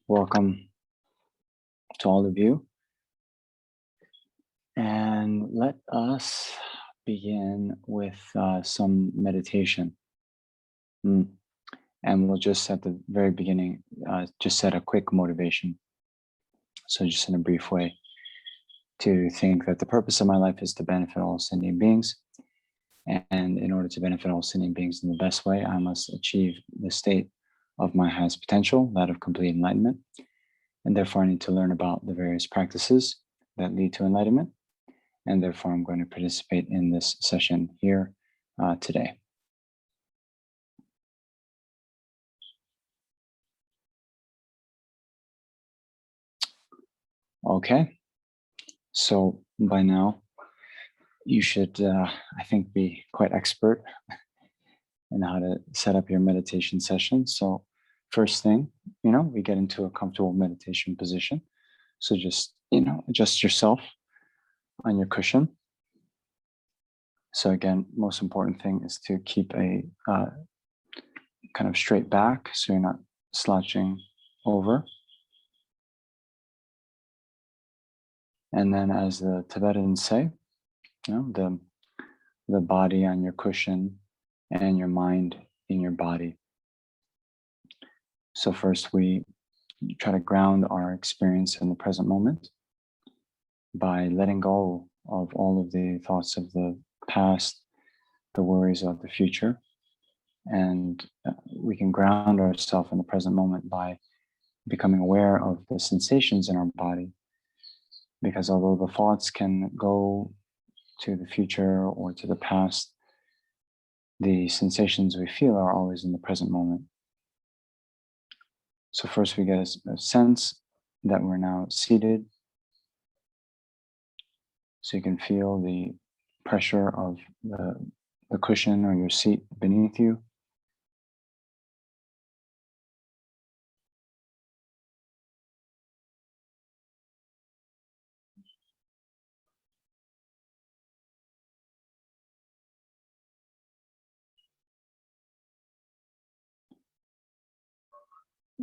Welcome to all of you. And let us begin with some meditation. And we'll just at the very beginning, just set a quick motivation. So just in a brief way, to think that the purpose of my life is to benefit all sentient beings. And in order to benefit all sentient beings in the best way, I must achieve the state of my highest potential, that of complete enlightenment. And therefore, I need to learn about the various practices that lead to enlightenment. And therefore, I'm going to participate in this session here today. Okay, so by now, you should, I think, be quite expert in how to set up your meditation session. So first thing, we get into a comfortable meditation position. So just, adjust yourself on your cushion. So again, most important thing is to keep a kind of straight back, so you're not slouching over. And then, as the Tibetans say, the body on your cushion and your mind in your body. So first we try to ground our experience in the present moment by letting go of all of the thoughts of the past, the worries of the future. And we can ground ourselves in the present moment by becoming aware of the sensations in our body. Because although the thoughts can go to the future or to the past, the sensations we feel are always in the present moment. So first we get a sense that we're now seated. So you can feel the pressure of the cushion or your seat beneath you.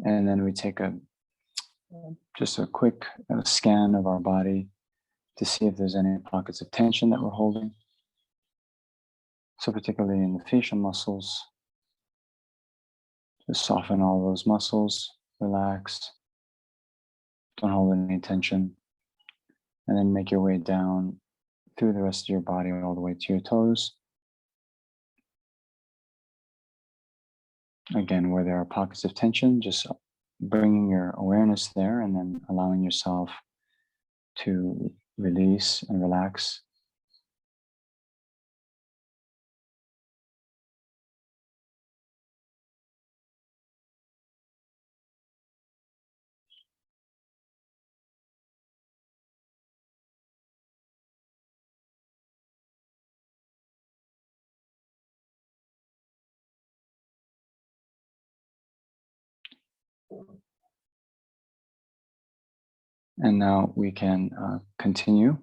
And then we take just a quick scan of our body to see if there's any pockets of tension that we're holding. So particularly in the facial muscles, just soften all those muscles, relax, don't hold any tension, and then make your way down through the rest of your body all the way to your toes. Again, where there are pockets of tension, just bringing your awareness there and then allowing yourself to release and relax. And now we can continue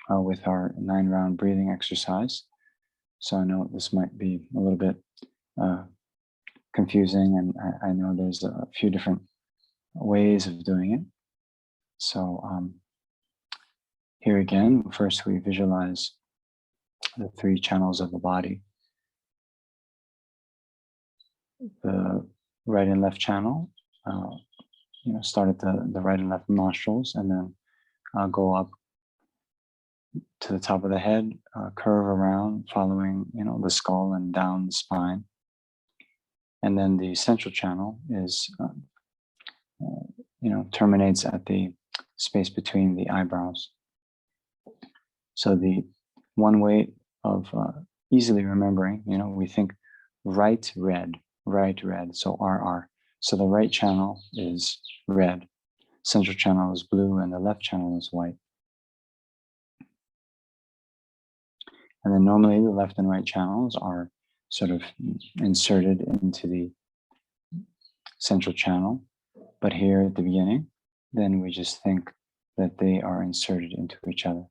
with our 9-round breathing exercise. So I know this might be a little bit confusing, and I know there's a few different ways of doing it. So here again, first we visualize the 3 channels of the body. The right and left channel, start at the right and left nostrils, and then go up to the top of the head, curve around, following the skull and down the spine. And then the central channel is, terminates at the space between the eyebrows. So the one way of easily remembering, we think right, red, so RR. So the right channel is red, central channel is blue, and the left channel is white. And then normally the left and right channels are sort of inserted into the central channel. But here at the beginning, then we just think that they are inserted into each other.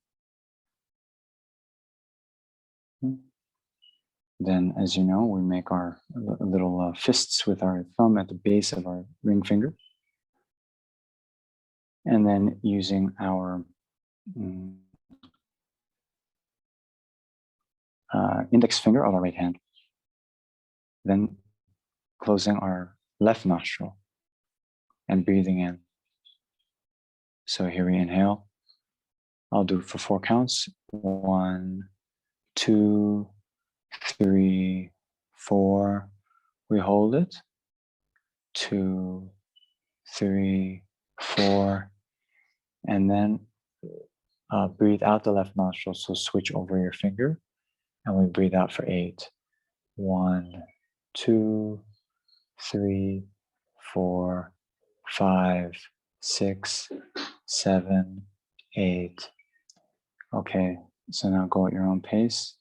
Then, as you know, we make our little fists with our thumb at the base of our ring finger. And then using our index finger of our right hand, then closing our left nostril and breathing in. So here we inhale. I'll do it for 4 counts. 1, 2, 3, 4. We hold it. 2, 3, 4. And then breathe out the left nostril. So switch over your finger. And we breathe out for 8. 1, 2, 3, 4, 5, 6, 7, 8. Okay, so now go at your own pace.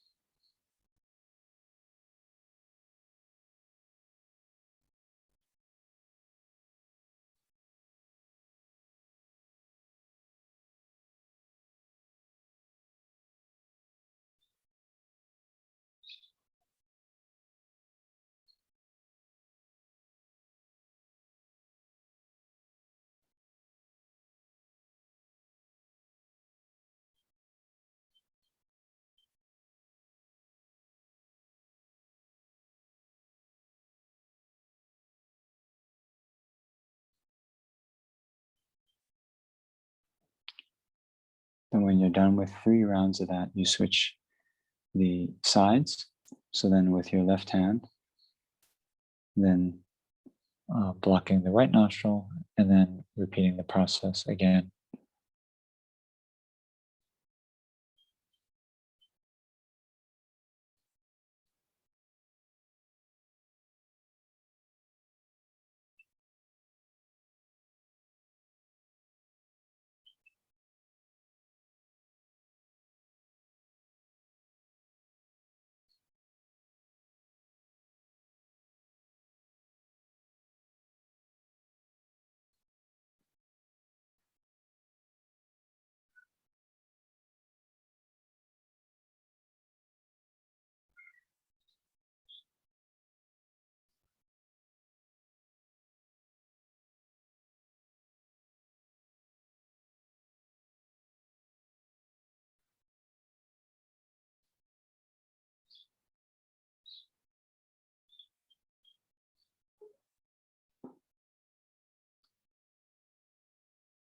And when you're done with 3 rounds of that, you switch the sides. So then with your left hand, then blocking the right nostril, and then repeating the process again.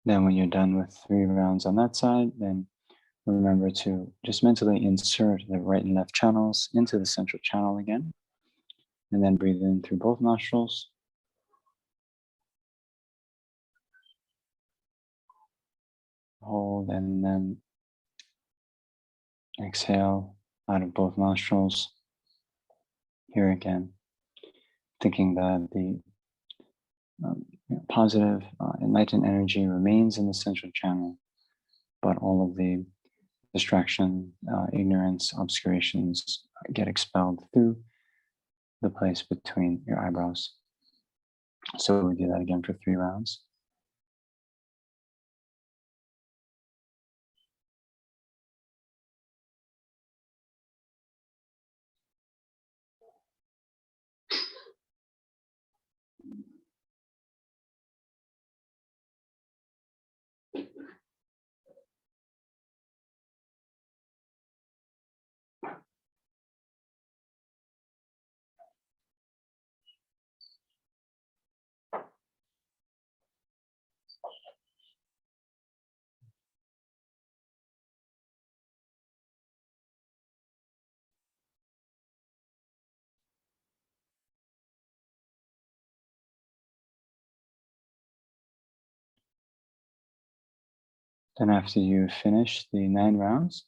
Then when you're done with 3 rounds on that side, then remember to just mentally insert the right and left channels into the central channel again, and then breathe in through both nostrils. Hold, and then exhale out of both nostrils. Here again, thinking that the positive, enlightened energy remains in the central channel, but all of the distraction, ignorance, obscurations get expelled through the place between your eyebrows. So we do that again for 3 rounds. Then after you finish the 9 rounds,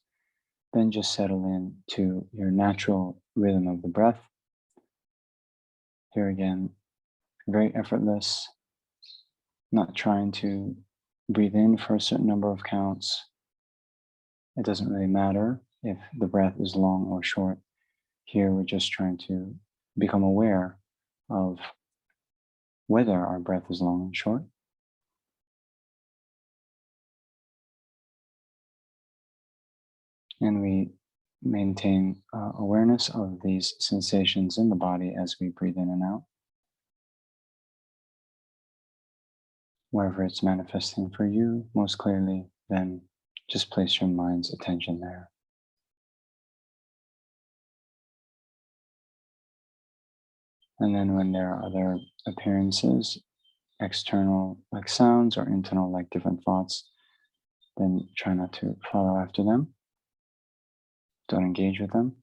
then just settle in to your natural rhythm of the breath. Here again, very effortless, not trying to breathe in for a certain number of counts. It doesn't really matter if the breath is long or short. Here we're just trying to become aware of whether our breath is long and short. And we maintain awareness of these sensations in the body as we breathe in and out. Wherever it's manifesting for you most clearly, then just place your mind's attention there. And then when there are other appearances, external like sounds or internal like different thoughts, then try not to follow after them. Don't engage with them.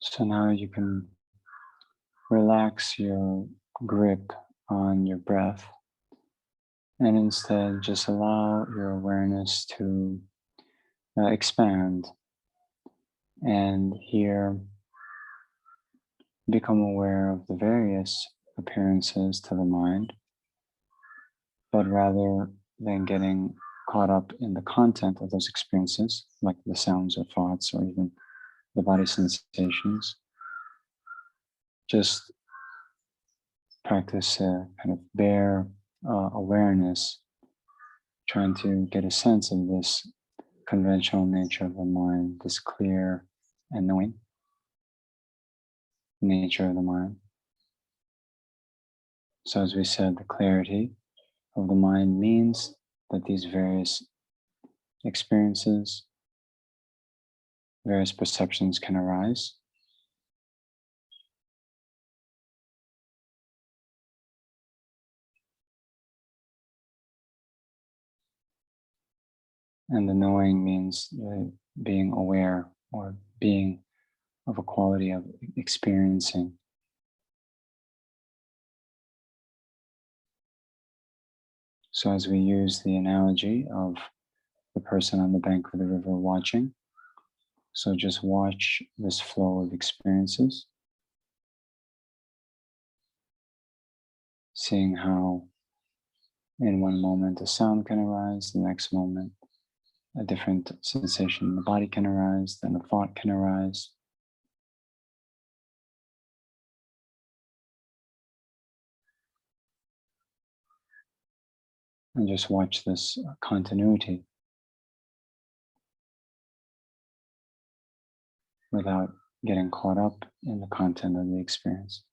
So now you can relax your grip on your breath and instead just allow your awareness to expand and here become aware of the various appearances to the mind, but rather than getting caught up in the content of those experiences, like the sounds or thoughts or even the body sensations, just practice a kind of bare awareness, trying to get a sense of this conventional nature of the mind, this clear, and knowing, nature of the mind. So as we said, the clarity of the mind means that these various experiences, various perceptions can arise. And the knowing means being aware or being of a quality of experiencing. So as we use the analogy of the person on the bank of the river watching, so just watch this flow of experiences, seeing how in one moment a sound can arise, the next moment a different sensation in the body can arise, then a thought can arise. And just watch this continuity without getting caught up in the content of the experience.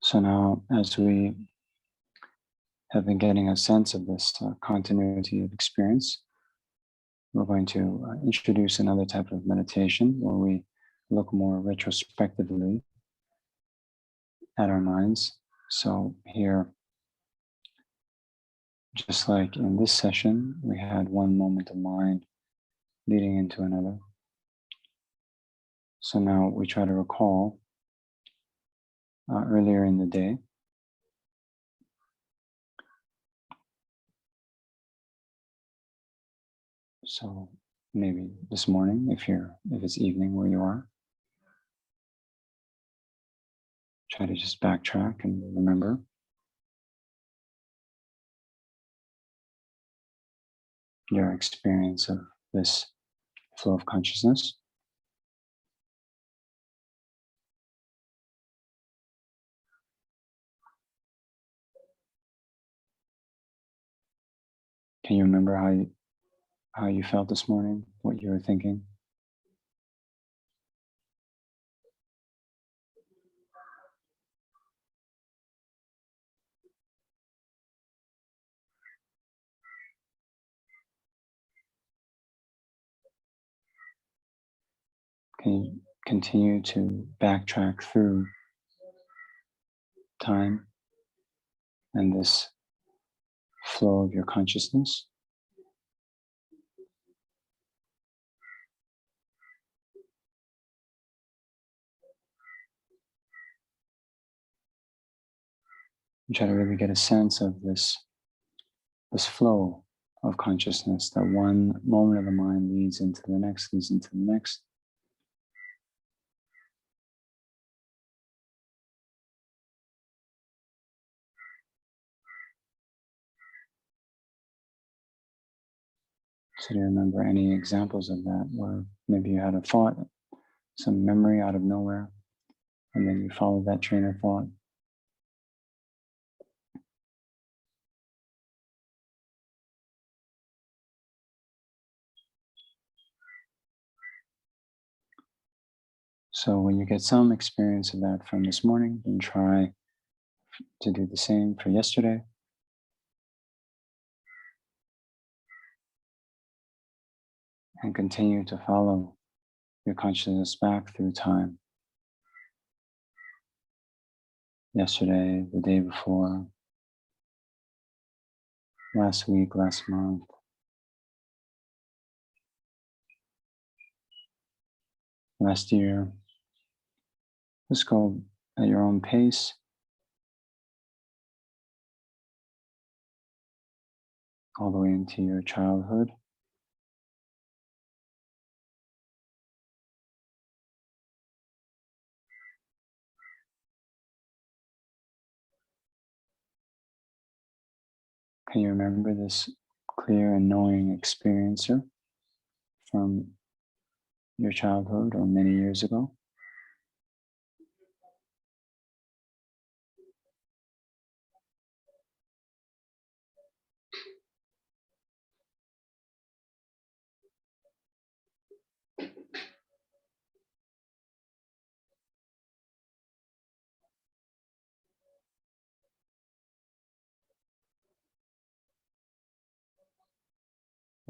So now, as we have been getting a sense of this continuity of experience, we're going to introduce another type of meditation where we look more retrospectively at our minds. So here, just like in this session, we had one moment of mind leading into another. So now we try to recall earlier in the day. So maybe this morning, if it's evening where you are, try to just backtrack and remember. Your experience of this flow of consciousness. Can you remember how you felt this morning, what you were thinking? Can you continue to backtrack through time and this flow of your consciousness? And try to really get a sense of this flow of consciousness, that one moment of the mind leads into the next, leads into the next. So do you remember any examples of that where maybe you had a thought, some memory out of nowhere, and then you followed that train of thought? So when you get some experience of that from this morning, then try to do the same for yesterday. And continue to follow your consciousness back through time. Yesterday, the day before, last week, last month, last year. Just go at your own pace. All the way into your childhood. Can you remember this clear and knowing experiencer from your childhood or many years ago?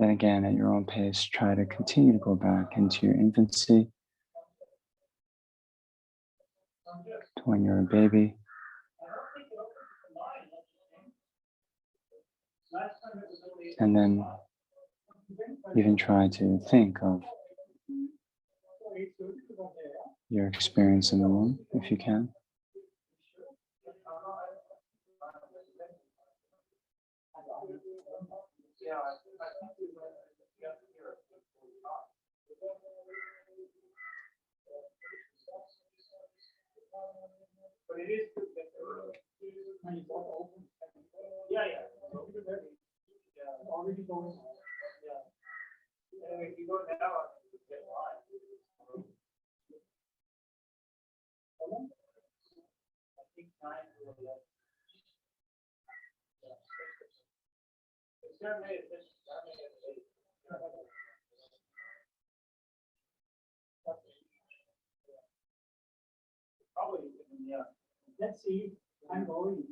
Then again, at your own pace, try to continue to go back into your infancy, to when you're a baby. And then even try to think of your experience in the womb, if you can. Let's see. I'm going.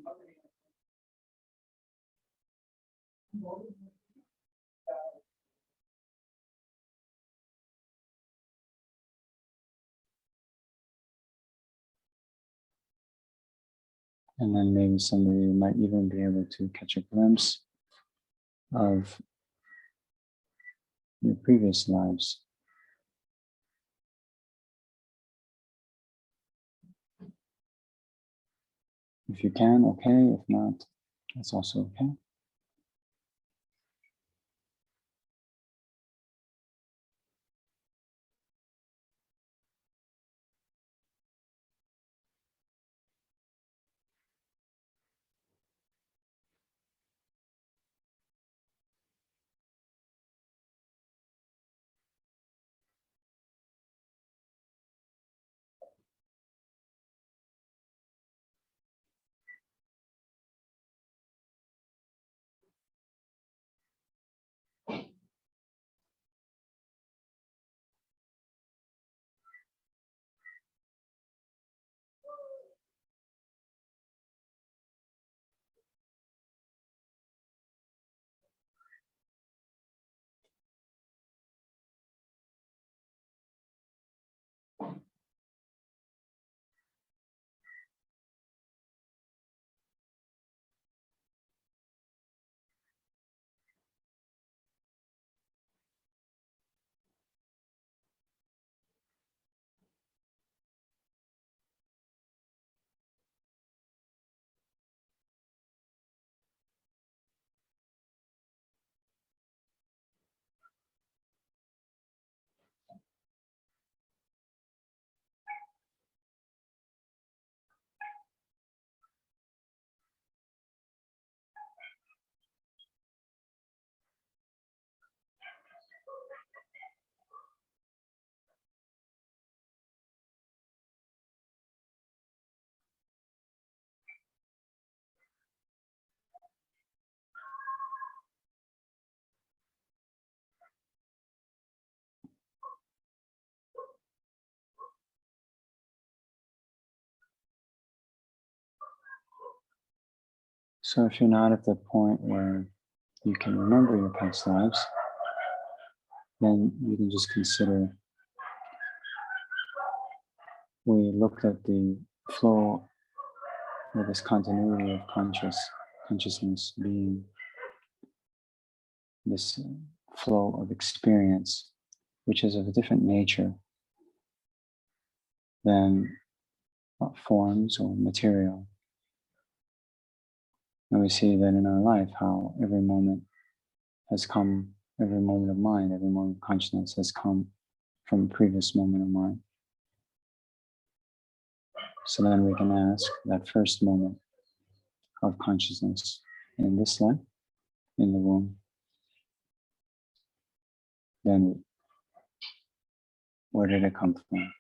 And then maybe somebody might even be able to catch a glimpse of your previous lives. If you can, okay. If not, that's also okay. So if you're not at the point where you can remember your past lives, then you can just consider, we looked at the flow or this continuity of consciousness being this flow of experience, which is of a different nature than forms or material. And we see that in our life, how every moment has come, every moment of mind, every moment of consciousness has come from a previous moment of mind. So then we can ask that first moment of consciousness in this life, in the womb, then where did it come from?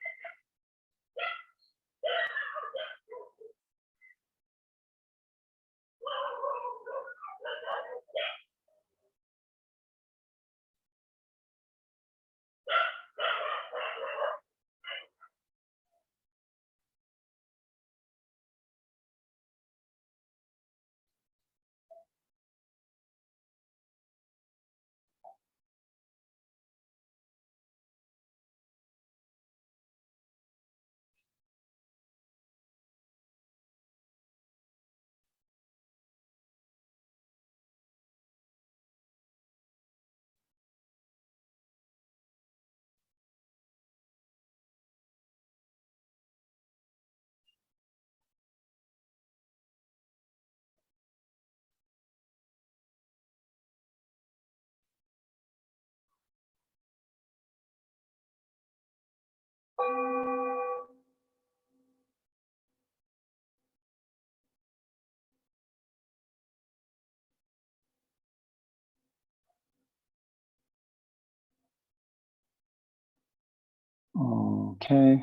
Okay,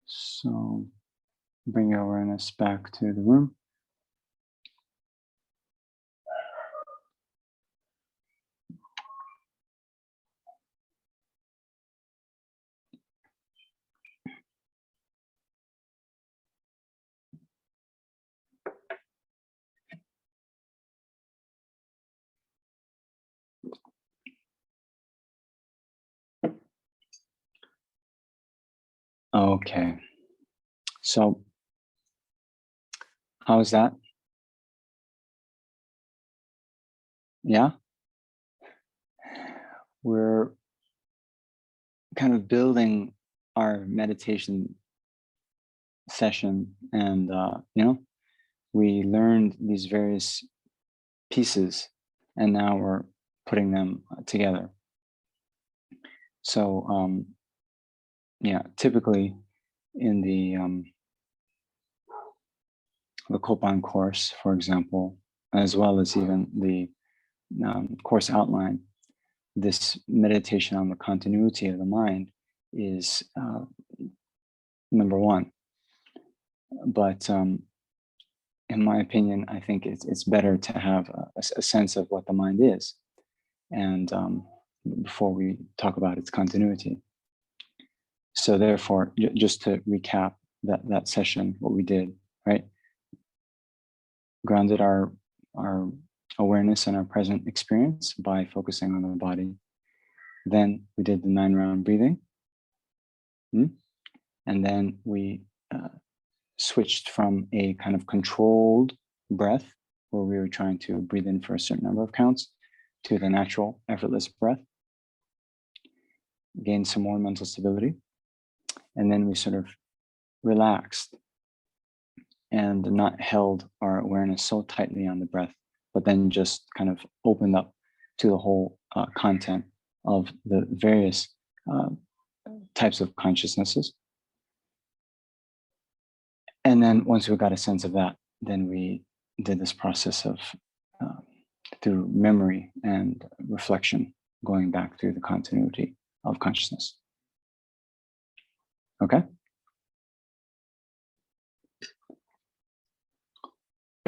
so bring your awareness back to the room. Okay, so how's that? Yeah, we're kind of building our meditation session, and we learned these various pieces, and now we're putting them together. So yeah, typically in the Kopan course, for example, as well as even the course outline, this meditation on the continuity of the mind is number one. But in my opinion, I think it's better to have a sense of what the mind is, and before we talk about its continuity. So therefore, just to recap that session, what we did, right? Grounded our awareness and our present experience by focusing on the body. Then we did the 9-round breathing. And then we switched from a kind of controlled breath, where we were trying to breathe in for a certain number of counts, to the natural, effortless breath. Gained some more mental stability. And then we sort of relaxed and not held our awareness so tightly on the breath, but then just kind of opened up to the whole content of the various types of consciousnesses. And then once we got a sense of that, then we did this process of through memory and reflection, going back through the continuity of consciousness. Okay?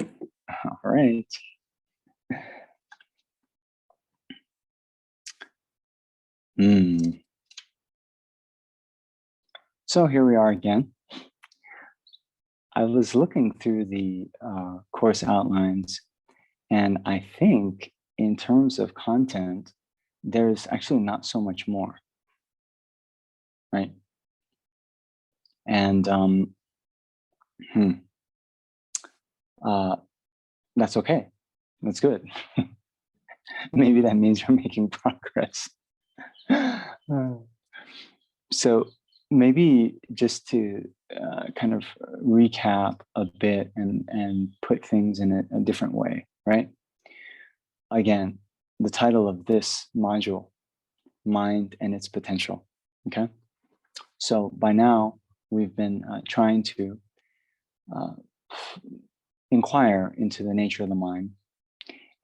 All right. So here we are again. I was looking through the course outlines, and I think in terms of content, there's actually not so much more, right? And that's okay. That's good. Maybe that means you're making progress. So maybe just to kind of recap a bit and put things in a different way, right? Again, the title of this module, Mind and Its Potential, okay? So by now, we've been trying to inquire into the nature of the mind.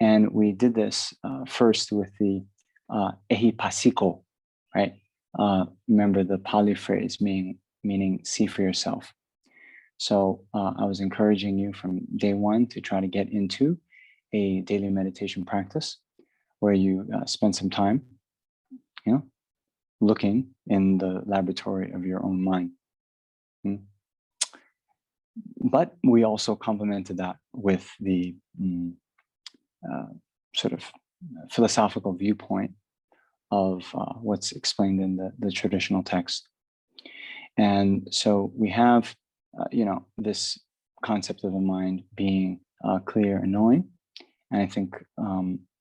And we did this first with the ehipasiko, right? Remember the Pali phrase meaning see for yourself. So I was encouraging you from day one to try to get into a daily meditation practice where you spend some time, looking in the laboratory of your own mind. But we also complemented that with the sort of philosophical viewpoint of what's explained in the traditional text. And so we have, this concept of the mind being clear and knowing. And I think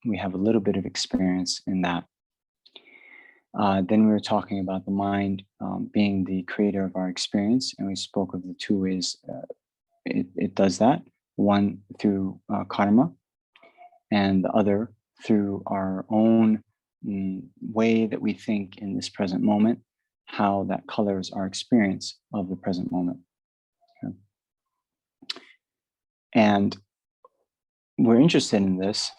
we have a little bit of experience in that. Then we were talking about the mind being the creator of our experience. And we spoke of the two ways it does that. One through karma, and the other through our own way that we think in this present moment, how that colors our experience of the present moment. Okay. And we're interested in this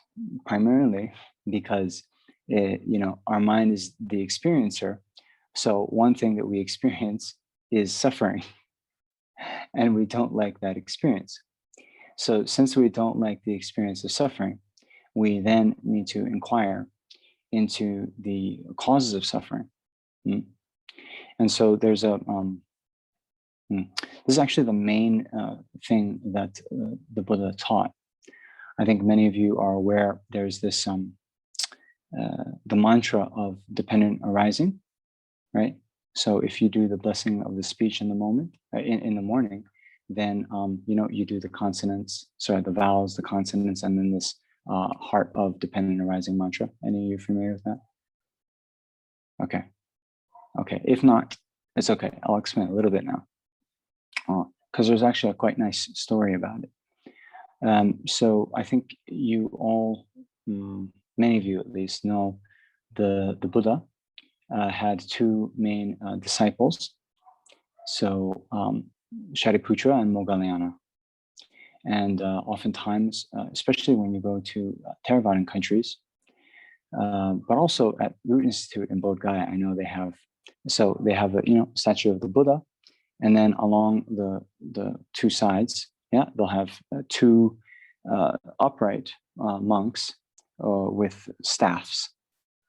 primarily because our mind is the experiencer. So one thing that we experience is suffering, and we don't like that experience. So since we don't like the experience of suffering, we then need to inquire into the causes of suffering. And so there's this is actually the main thing that the Buddha taught. I think many of you are aware there's this, the mantra of dependent arising, right? So if you do the blessing of the speech in the moment, in the morning, then, you do the consonants, the vowels, the consonants, and then this heart of dependent arising mantra. Any of you familiar with that? Okay. Okay. If not, it's okay. I'll explain a little bit now. Because there's actually a quite nice story about it. So I think you all, many of you at least, know the Buddha had two main disciples. So Shariputra and Moggallana. And oftentimes, especially when you go to Theravadan countries, but also at Root Institute in Bodh Gaya, I know they have a statue of the Buddha, and then along the two sides, they'll have two upright monks with staffs,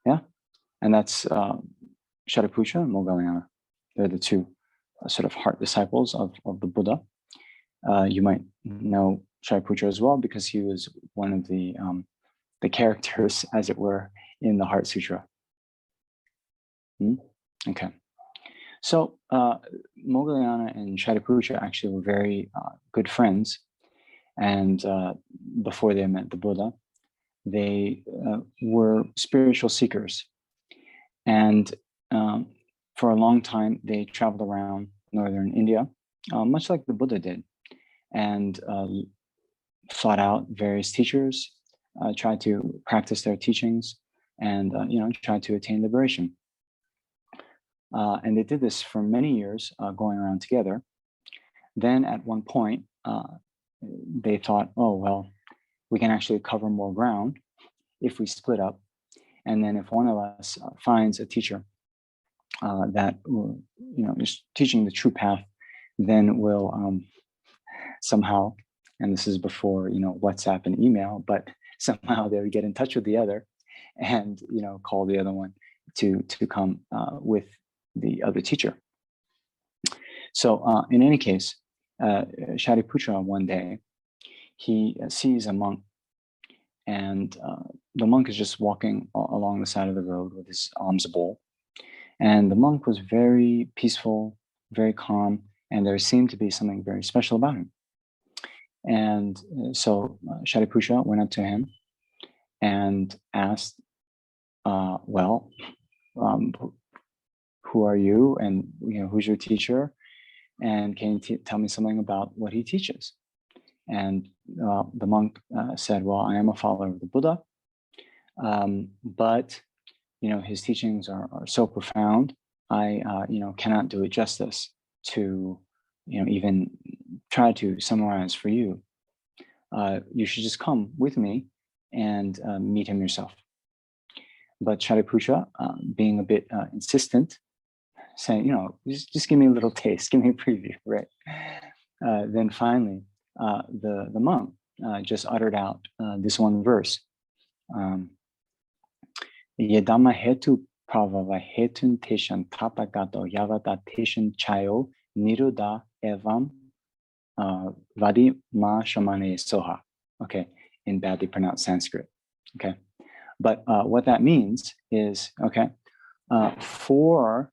and that's Shariputra and Moggallana. They're the two sort of heart disciples of the Buddha. You might know Shariputra as well because he was one of the characters, as it were, in the Heart Sutra. Okay. So Moggallana and Shariputra actually were very good friends. And before they met the Buddha, they were spiritual seekers. And for a long time, they traveled around northern India, much like the Buddha did, and sought out various teachers, tried to practice their teachings, and tried to attain liberation. And they did this for many years, going around together. Then at one point, they thought, oh, well, we can actually cover more ground if we split up. And then if one of us finds a teacher that is teaching the true path, then we'll somehow, and this is before WhatsApp and email, but somehow they would get in touch with the other and call the other one to come with the other teacher. So in any case, Shariputra one day, he sees a monk, and the monk is just walking along the side of the road with his alms bowl. And the monk was very peaceful, very calm, and there seemed to be something very special about him. And so Shariputra went up to him and asked, well, who are you, and who's your teacher, and can you tell me something about what he teaches? And the monk said, well, I am a follower of the Buddha, but his teachings are so profound, I cannot do it justice to even try to summarize for you. You should just come with me and meet him yourself. But Shariputra, being a bit insistent, saying, just give me a little taste, give me a preview, right? Then finally, the monk just uttered out this one verse. Yedama hetu pravava hetun teshan tatagato yavata teshan chayo niruda evam vadi ma shamane soha. Okay, in badly pronounced Sanskrit. Okay, but what that means is, okay, for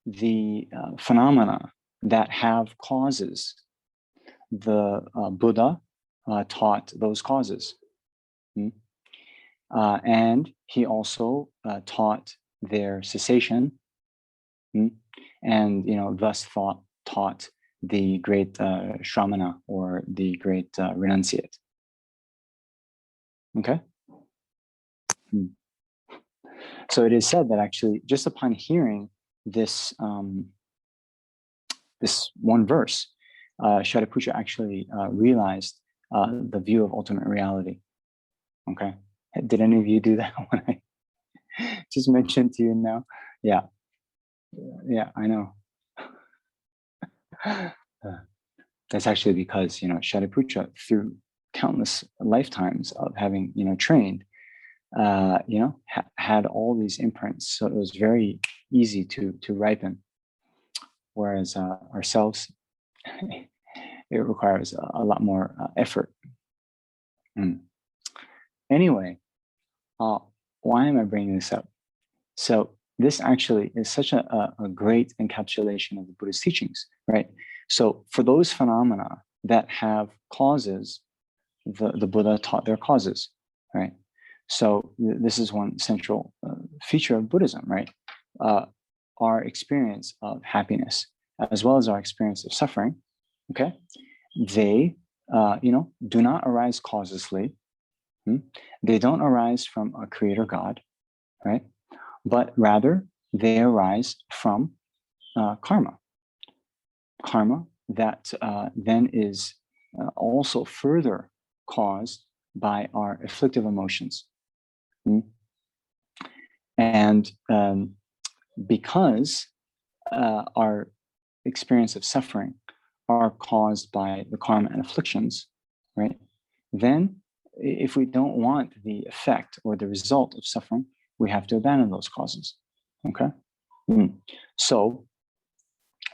the phenomena that have causes, the Buddha taught those causes. And he also taught their cessation, and thus taught the great Shramana, or the great renunciate. Okay? So it is said that actually, just upon hearing this this one verse, Shariputra actually realized the view of ultimate reality. Okay? Did any of you do that when I just mentioned to you now? Yeah, I know. That's actually because Shariputra, through countless lifetimes of having trained, had all these imprints, so it was very easy to ripen. Whereas ourselves, it requires a lot more effort. Anyway, why am I bringing this up? So this actually is such a great encapsulation of the Buddhist teachings, right? So for those phenomena that have causes, the Buddha taught their causes, right? So this is one central feature of Buddhism, right? Our experience of happiness, as well as our experience of suffering, okay? They, do not arise causelessly. They don't arise from a creator God, right? But rather they arise from karma. Karma that then is also further caused by our afflictive emotions. And because our experience of suffering are caused by the karma and afflictions, right? Then if we don't want the effect or the result of suffering, we have to abandon those causes, okay? So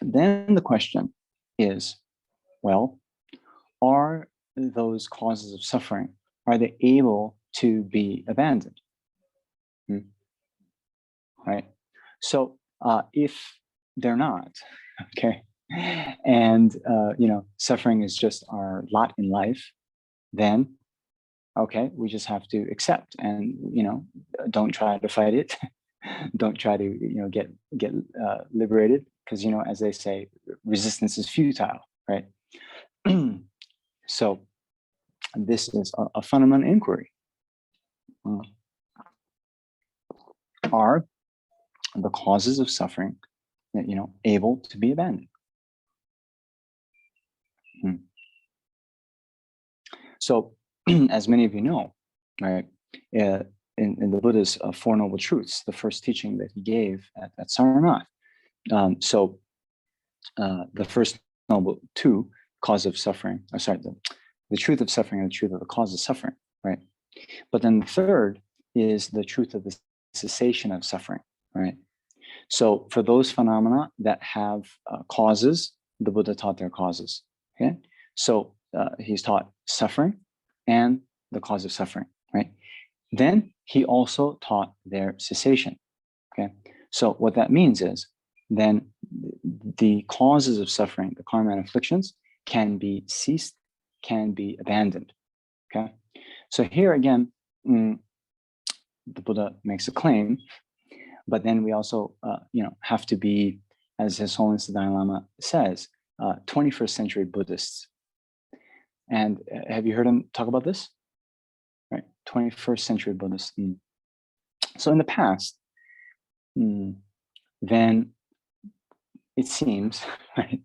then the question is, well, are those causes of suffering, are they able to be abandoned? Right? So if they're not, okay, and suffering is just our lot in life, then okay, we just have to accept and don't try to fight it. Don't try to get liberated, because as they say, resistance is futile, right? So this is a fundamental inquiry. Are the causes of suffering able to be abandoned? So as many of you know, right, in the Buddha's Four Noble Truths, the first teaching that he gave at Sarnath, the first noble two, cause of suffering, the truth of suffering and the truth of the cause of suffering, right? But then the third is the truth of the cessation of suffering, right? So for those phenomena that have causes, the Buddha taught their causes. Okay, so he's taught suffering and the cause of suffering, right? Then he also taught their cessation. Okay, so what that means is then the causes of suffering, the karma and afflictions, can be ceased, can be abandoned. Okay, so here again, the Buddha makes a claim, but then we also, have to be, as His Holiness the Dalai Lama says, 21st century Buddhists. And have you heard him talk about this? Right, 21st century Buddhists. So in the past, then it seems, right,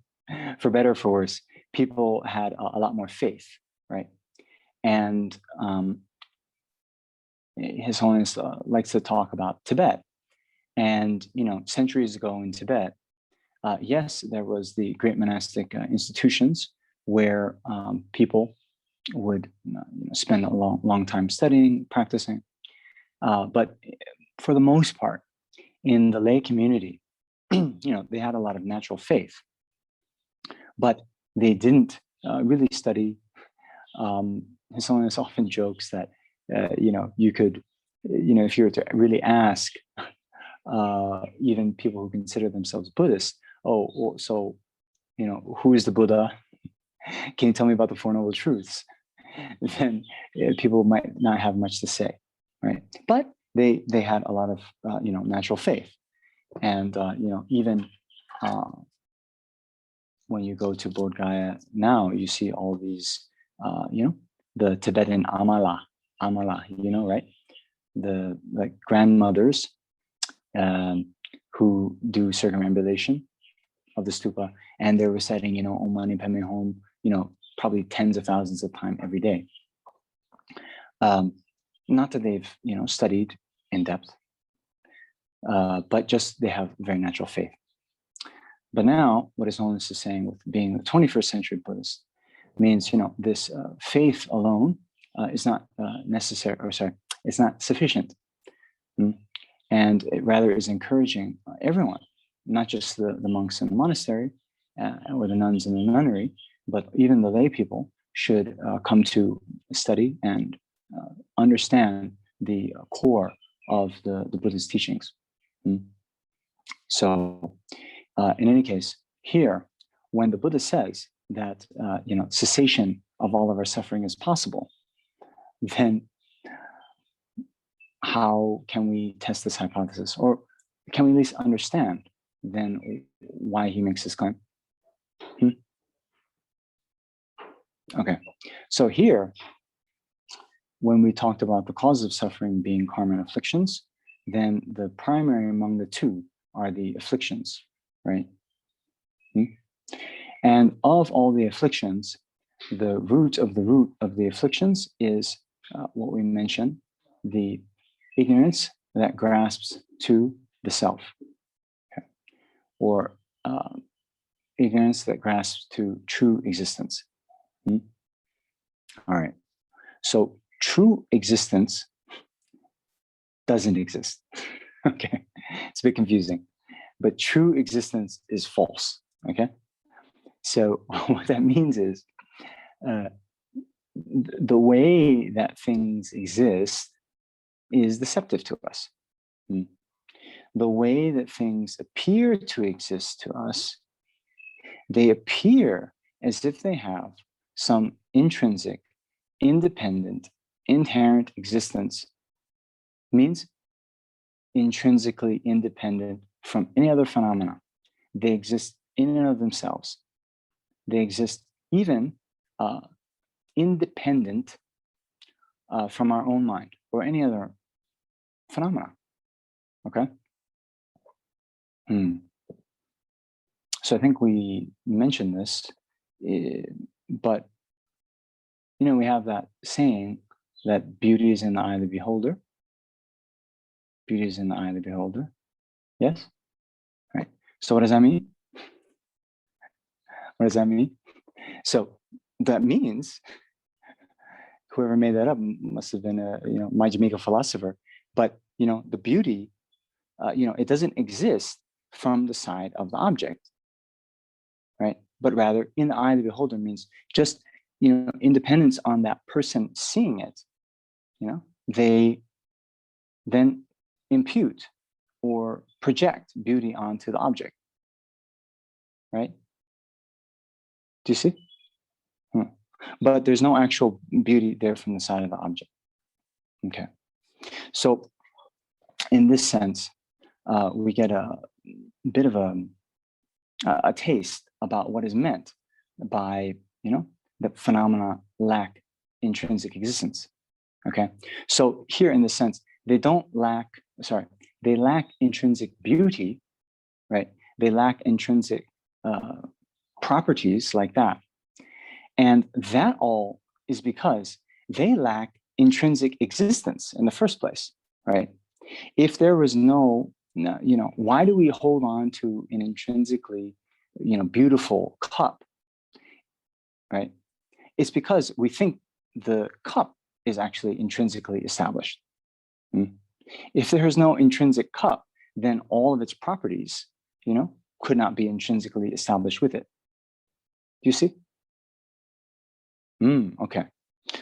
for better or for worse, people had a lot more faith, right? And His Holiness likes to talk about Tibet. And, centuries ago in Tibet, yes, there was the great monastic institutions where people would spend a long time studying, practicing. But for the most part, in the lay community, they had a lot of natural faith, but they didn't really study. His Holiness often jokes that, you could, if you were to really ask even people who consider themselves Buddhists, so, who is the Buddha? Can you tell me about the Four Noble Truths? Then people might not have much to say, right? But they had a lot of, natural faith. And, even when you go to Bodh Gaya now, you see all these, the Tibetan amala, right? The grandmothers who do circumambulation of the stupa, and they're reciting, Om Mani Padme Hum, probably tens of thousands of times every day. Not that they've, studied in depth, but just they have very natural faith. But now, what His Holiness is saying with being the 21st century Buddhist means, this faith alone is not necessary, it's not sufficient. And it rather is encouraging everyone, not just the monks in the monastery or the nuns in the nunnery, but even the lay people should come to study and understand the core of the Buddha's teachings. So in any case, here, when the Buddha says that cessation of all of our suffering is possible, then how can we test this hypothesis? Or can we at least understand then why he makes this claim? Okay, so here, when we talked about the causes of suffering being karma and afflictions, then the primary among the two are the afflictions, right? And of all the afflictions, the root of the afflictions is what we mentioned, the ignorance that grasps to the self, okay? Or ignorance that grasps to true existence. All right, so true existence doesn't exist. Okay, it's a bit confusing, but true existence is false. Okay, so what that means is the way that things exist is deceptive to us. The way that things appear to exist to us, they appear as if they have some intrinsic, independent, inherent existence, means intrinsically independent from any other phenomena. They exist in and of themselves. They exist even independent from our own mind or any other phenomena. Okay. So I think we mentioned this, but we have that saying that beauty is in the eye of the beholder. Beauty is in the eye of the beholder. Yes? Right. So what does that mean? What does that mean? So that means whoever made that up must have been a Majjhimika philosopher. But the beauty, it doesn't exist from the side of the object, right? but rather in the eye of the beholder means just, independence on that person seeing it. They then impute or project beauty onto the object, right? Do you see? But there's no actual beauty there from the side of the object. Okay. So in this sense, we get a bit of a taste about what is meant by, the phenomena lack intrinsic existence. Okay. So here in this sense, they lack intrinsic beauty, right? They lack intrinsic properties like that. And that all is because they lack intrinsic existence in the first place, right? If there was no, why do we hold on to an intrinsically, beautiful cup, right? It's because we think the cup is actually intrinsically established. If there is no intrinsic cup, then all of its properties, could not be intrinsically established with it. Do you see? Okay.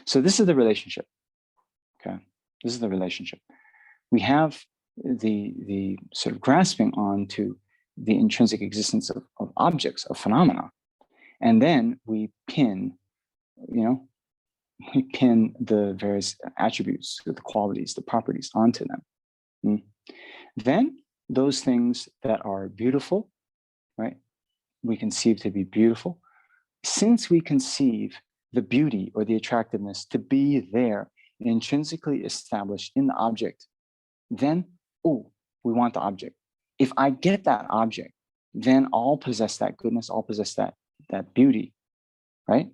So this is the relationship. Okay. This is the relationship. We have the sort of grasping onto the intrinsic existence of objects, of phenomena. And then we pin, the various attributes, the qualities, the properties onto them. Then those things that are beautiful, right? We conceive to be beautiful. Since we conceive the beauty or the attractiveness to be there, intrinsically established in the object, then, we want the object. If I get that object, then I'll possess that goodness, I'll possess that beauty, right?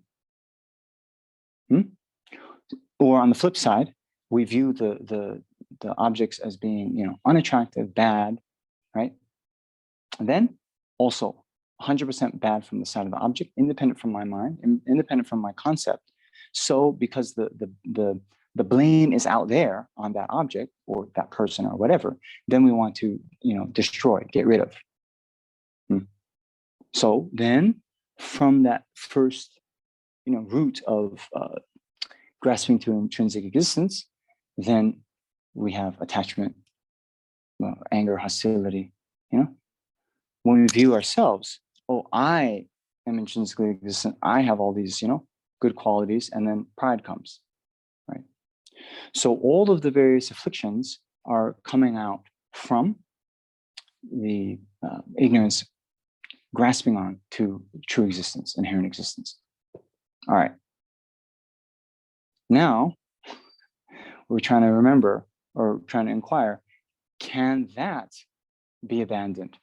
Or on the flip side, we view the objects as being, unattractive, bad, right? And then also 100% bad from the side of the object, independent from my mind, independent from my concept. So because the blame is out there on that object or that person or whatever, then we want to, destroy, get rid of. So then from that first, root of grasping to intrinsic existence, then we have attachment, anger, hostility, When we view ourselves, I am intrinsically existent, I have all these, good qualities, and then pride comes, right? So all of the various afflictions are coming out from the ignorance grasping on to true existence, inherent existence. All right. Now, we're trying to remember or trying to inquire, can that be abandoned?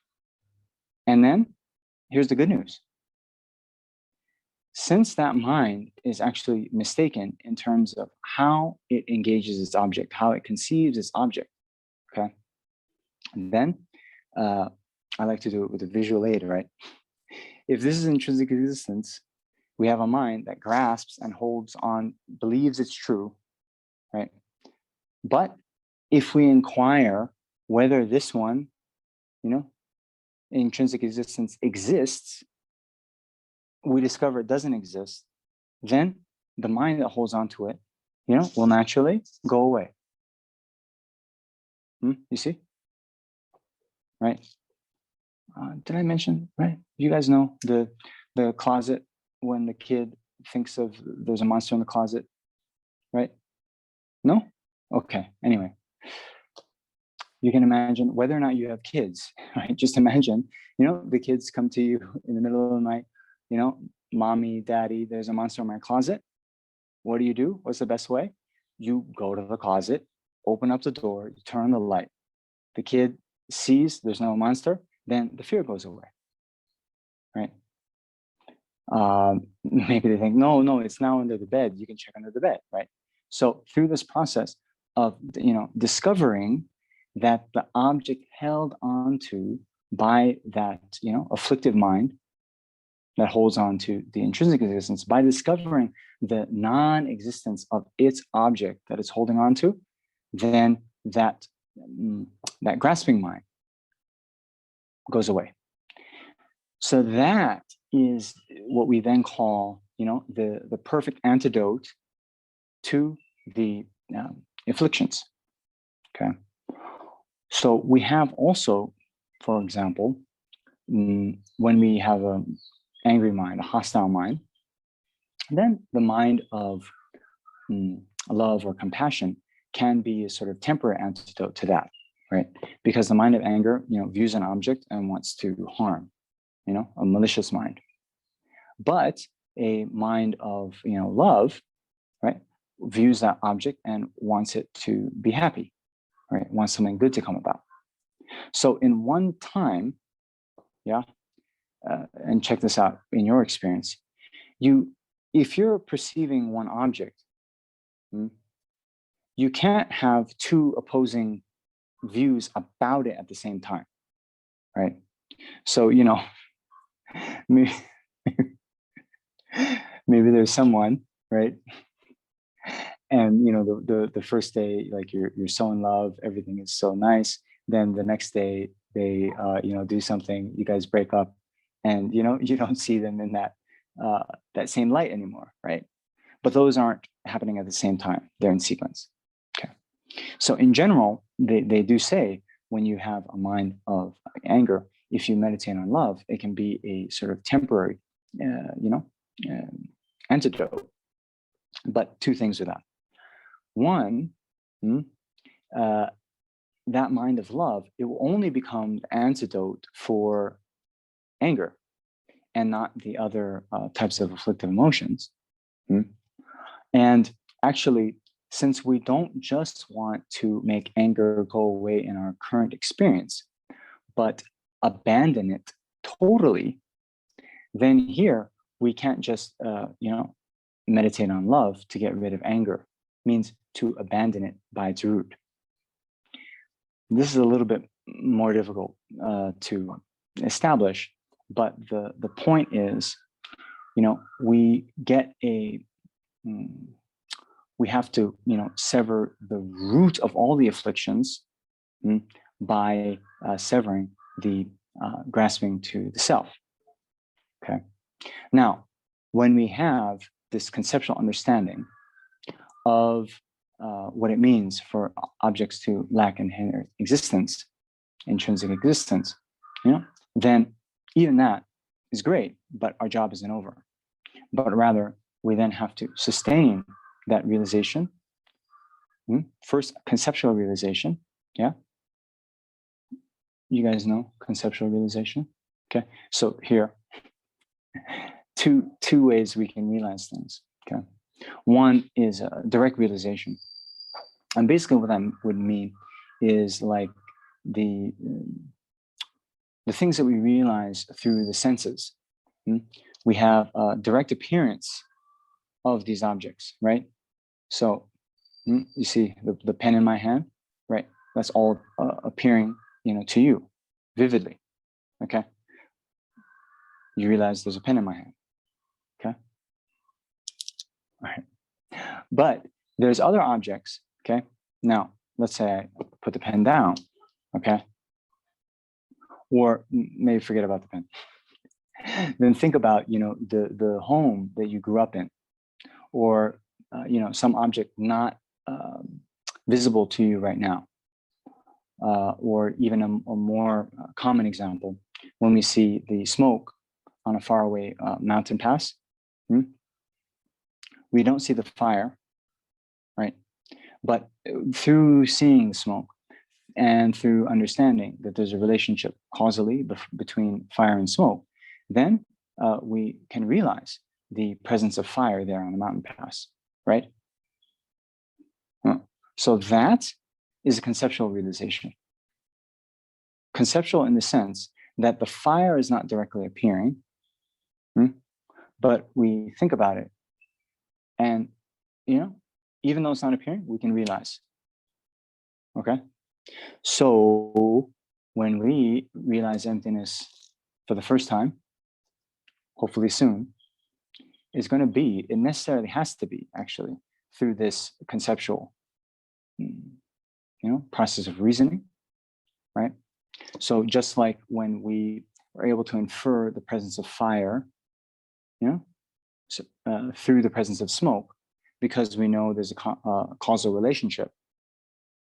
And then here's the good news. Since that mind is actually mistaken in terms of how it engages its object, how it conceives its object, okay? And then I like to do it with a visual aid, right? If this is intrinsic existence, we have a mind that grasps and holds on, believes it's true, right? But if we inquire whether this one, intrinsic existence exists, we discover it doesn't exist, then the mind that holds on to it, will naturally go away. You see? Right? Did I mention, right? You guys know the closet, when the kid thinks of there's a monster in the closet, right? No? Okay, anyway. You can imagine whether or not you have kids, right? Just imagine, the kids come to you in the middle of the night, mommy, daddy, there's a monster in my closet. What do? What's the best way? You go to the closet, open up the door, you turn on the light. The kid sees there's no monster, then the fear goes away, right? Maybe they think, no, it's now under the bed. You can check under the bed, right? So through this process of, discovering that the object held onto by that, afflictive mind that holds on to the intrinsic existence, by discovering the non-existence of its object that it's holding on to, then that grasping mind goes away. So that is what we then call, the perfect antidote to the afflictions. Okay. So we have also, for example, when we have an angry mind, a hostile mind, then the mind of love or compassion can be a sort of temporary antidote to that, right? Because the mind of anger, views an object and wants to harm, a malicious mind. But a mind of, love, right, views that object and wants it to be happy, right? Wants something good to come about. So in one time, and check this out in your experience, if you're perceiving one object, you can't have two opposing views about it at the same time, right? So, maybe, maybe there's someone, right? And the first day, like you're so in love, everything is so nice. Then the next day they do something, you guys break up, and you don't see them in that same light anymore, right? But those aren't happening at the same time, they're in sequence. Okay. So in general, they do say when you have a mind of anger, if you meditate on love, it can be a sort of temporary antidote. But two things with that. One, that mind of love, it will only become the antidote for anger and not the other types of afflictive emotions. And actually, since we don't just want to make anger go away in our current experience, but abandon it totally, then here we can't just, meditate on love to get rid of anger. It means to abandon it by its root. This is a little bit more difficult to establish, but the point is, we get we have to, sever the root of all the afflictions by severing the grasping to the self. Okay. Now, when we have this conceptual understanding of what it means for objects to lack inherent existence, intrinsic existence, then even that is great, but our job isn't over. But rather, we then have to sustain that realization. First, conceptual realization. Yeah. You guys know conceptual realization. Okay. So here, two ways we can realize things. Okay. One is a direct realization. And basically what that would mean is like the things that we realize through the senses. We have a direct appearance of these objects, right? So you see the pen in my hand, right? That's all appearing, to you vividly, okay? You realize there's a pen in my hand, okay? All right. But there's other objects, okay? Now, let's say I put the pen down, okay? Or maybe forget about the pen. Then think about, the home that you grew up in, or, some object not visible to you right now. Or even a more common example, when we see the smoke on a faraway mountain pass, we don't see the fire, right? But through seeing the smoke and through understanding that there's a relationship causally between fire and smoke, then we can realize the presence of fire there on the mountain pass, right? So that is a conceptual realization. Conceptual in the sense that the fire is not directly appearing, but we think about it, and even though it's not appearing, we can realize. Okay, so when we realize emptiness for the first time, hopefully soon, is going to be, it necessarily has to be actually through this conceptual process of reasoning, right? So just like when we are able to infer the presence of fire you know, through the presence of smoke, because we know there's a causal relationship.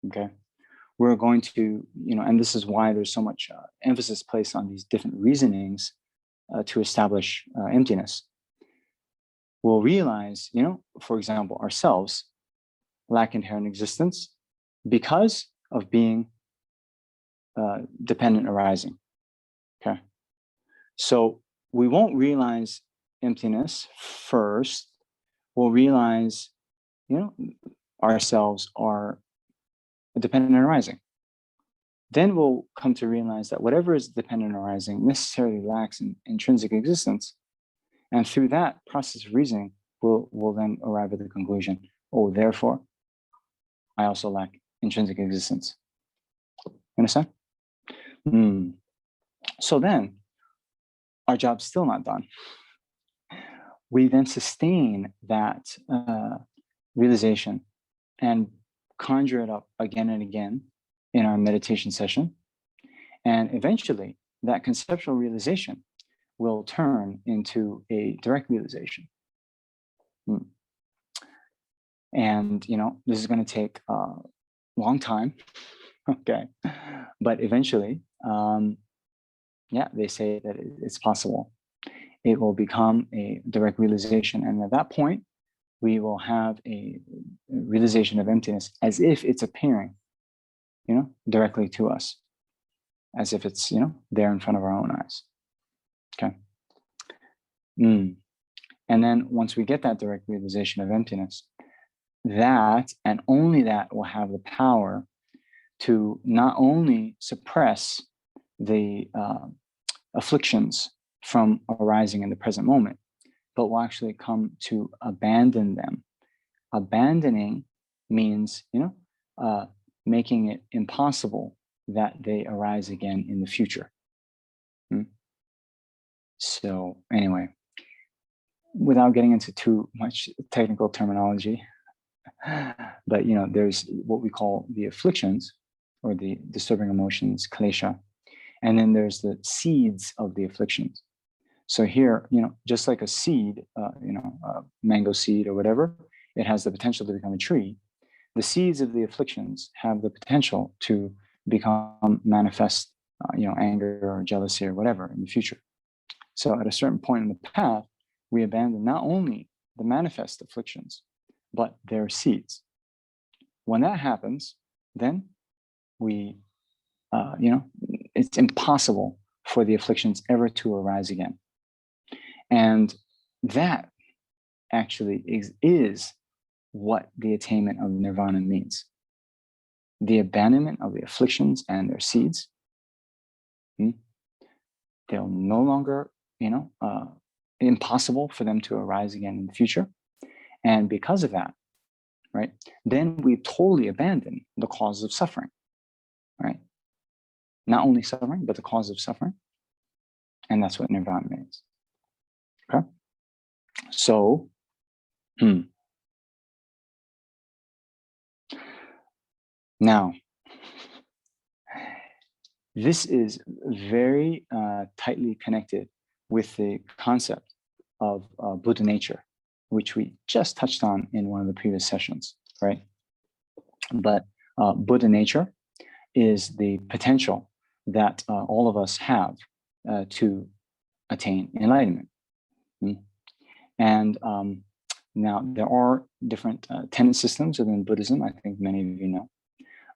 Okay, we're going to, and this is why there's so much emphasis placed on these different reasonings to establish emptiness. We'll realize, for example, ourselves lack inherent existence because of being dependent arising. Okay, so we won't realize emptiness first. We'll realize, ourselves are dependent arising. Then we'll come to realize that whatever is dependent arising necessarily lacks in intrinsic existence. And through that process of reasoning, we'll then arrive at the conclusion, oh, therefore, I also lack intrinsic existence. Understand? So then, our job's still not done. We then sustain that realization and conjure it up again and again in our meditation session. And eventually, that conceptual realization will turn into a direct realization. And, this is going to take a long time. Okay. But eventually, they say that it's possible. It will become a direct realization. And at that point, we will have a realization of emptiness as if it's appearing, directly to us, as if it's, there in front of our own eyes. Okay. And then once we get that direct realization of emptiness, that and only that will have the power to not only suppress the afflictions from arising in the present moment, but will actually come to abandon them. Abandoning means, making it impossible that they arise again in the future. So anyway, without getting into too much technical terminology, but there's what we call the afflictions or the disturbing emotions, klesha, and then there's the seeds of the afflictions. So here, just like a seed, a mango seed or whatever, it has the potential to become a tree. The seeds of the afflictions have the potential to become manifest, anger or jealousy or whatever in the future. So at a certain point in the path, we abandon not only the manifest afflictions, but their seeds. When that happens, then we, it's impossible for the afflictions ever to arise again. And that actually is what the attainment of nirvana means. The abandonment of the afflictions and their seeds. They'll no longer, impossible for them to arise again in the future. And because of that, right, then we totally abandon the causes of suffering, right? Not only suffering, but the cause of suffering. And that's what nirvana means. Okay? So, now, this is very tightly connected with the concept of Buddha nature, which we just touched on in one of the previous sessions, right? But Buddha nature is the potential that all of us have to attain enlightenment. And now there are different tenet systems within Buddhism, I think many of you know.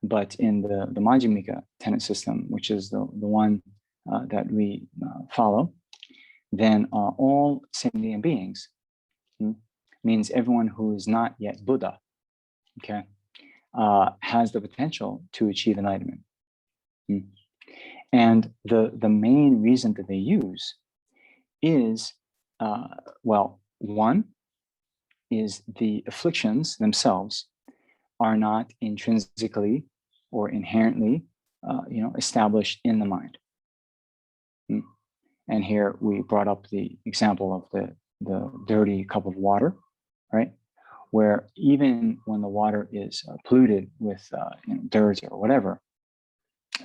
But in the Majjhimika tenet system, which is the one that we follow, then all sentient beings means everyone who is not yet Buddha, okay, has the potential to achieve enlightenment. And the main reason that they use is, one is the afflictions themselves are not intrinsically or inherently, established in the mind. And here we brought up the example of the dirty cup of water, right? Where even when the water is polluted with dirt or whatever,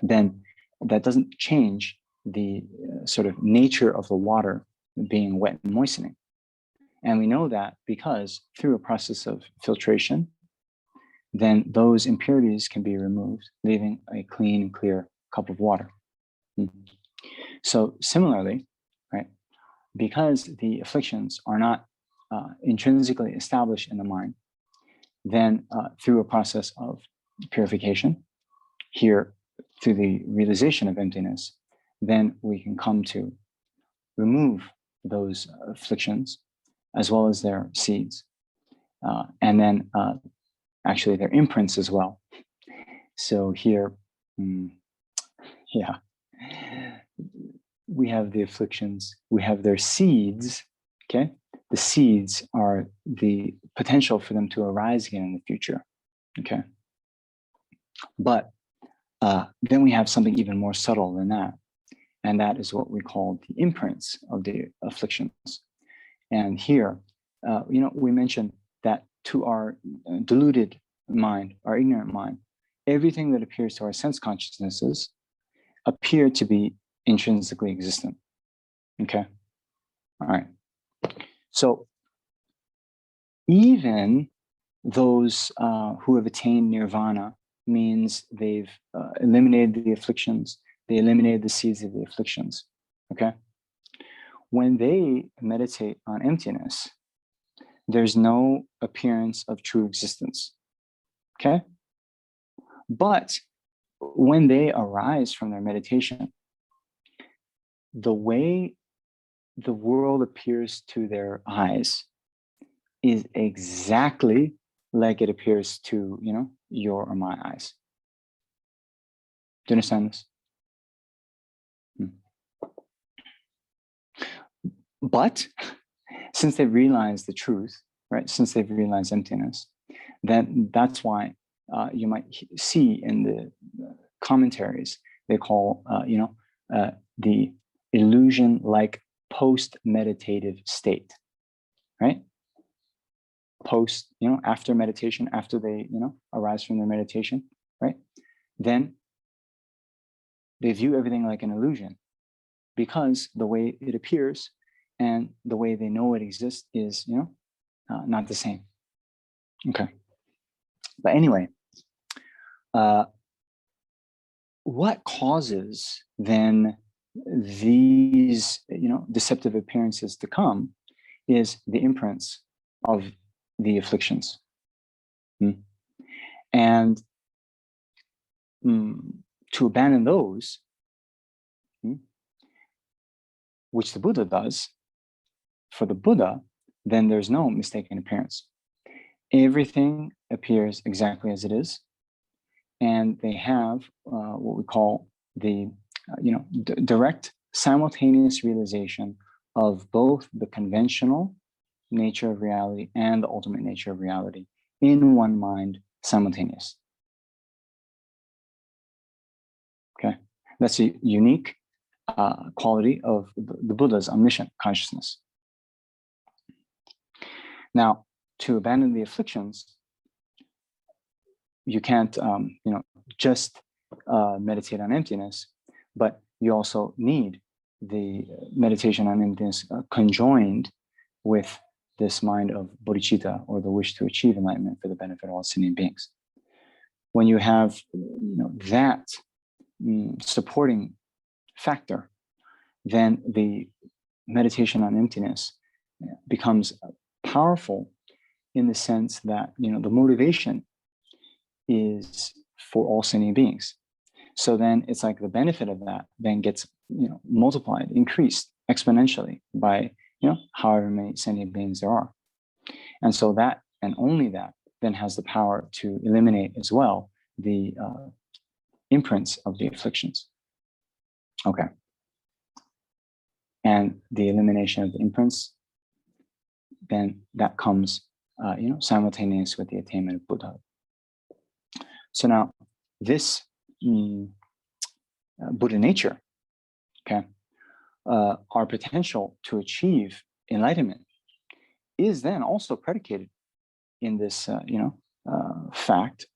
then that doesn't change the sort of nature of the water being wet and moistening. And we know that because through a process of filtration, then those impurities can be removed, leaving a clean, clear cup of water. So similarly, right, because the afflictions are not intrinsically established in the mind, then through a process of purification, here through the realization of emptiness, then we can come to remove those afflictions as well as their seeds, and then actually their imprints as well. So here, yeah, we have the afflictions, we have their seeds, okay? The seeds are the potential for them to arise again in the future, okay? But then we have something even more subtle than that, and that is what we call the imprints of the afflictions. And here, we mentioned that to our deluded mind, our ignorant mind, everything that appears to our sense consciousnesses appear to be intrinsically existent. Okay. All right. So even those who have attained nirvana, means they've eliminated the afflictions, they eliminated the seeds of the afflictions. Okay. When they meditate on emptiness, there's no appearance of true existence. Okay. But when they arise from their meditation, the way the world appears to their eyes is exactly like it appears to, your or my eyes. Do you understand this? But since they've realized the truth, right? Since they've realized emptiness, then that's why you might see in the commentaries, they call, the illusion-like post-meditative state, right? Post, after meditation, after they, arise from their meditation, right? Then they view everything like an illusion, because the way it appears and the way they know it exists is, not the same. Okay. But anyway, what causes then these, deceptive appearances to come is the imprints of the afflictions. And to abandon those, which the Buddha does, for the Buddha, then there's no mistaken appearance. Everything appears exactly as it is. And they have what we call the, direct simultaneous realization of both the conventional nature of reality and the ultimate nature of reality in one mind, simultaneous. Okay, that's a unique quality of the Buddha's omniscient consciousness. Now, to abandon the afflictions, you can't, just meditate on emptiness, but you also need the meditation on emptiness conjoined with this mind of bodhicitta, or the wish to achieve enlightenment for the benefit of all sentient beings. When you have, that supporting factor, then the meditation on emptiness becomes powerful in the sense that, the motivation is for all sentient beings. So then it's like the benefit of that then gets, multiplied, increased exponentially by, however many sentient beings there are. And so that, and only that, then has the power to eliminate as well the imprints of the afflictions. Okay. And the elimination of the imprints, then that comes, simultaneous with the attainment of Buddhahood. So now, this Buddha nature, okay, our potential to achieve enlightenment is then also predicated in this, fact,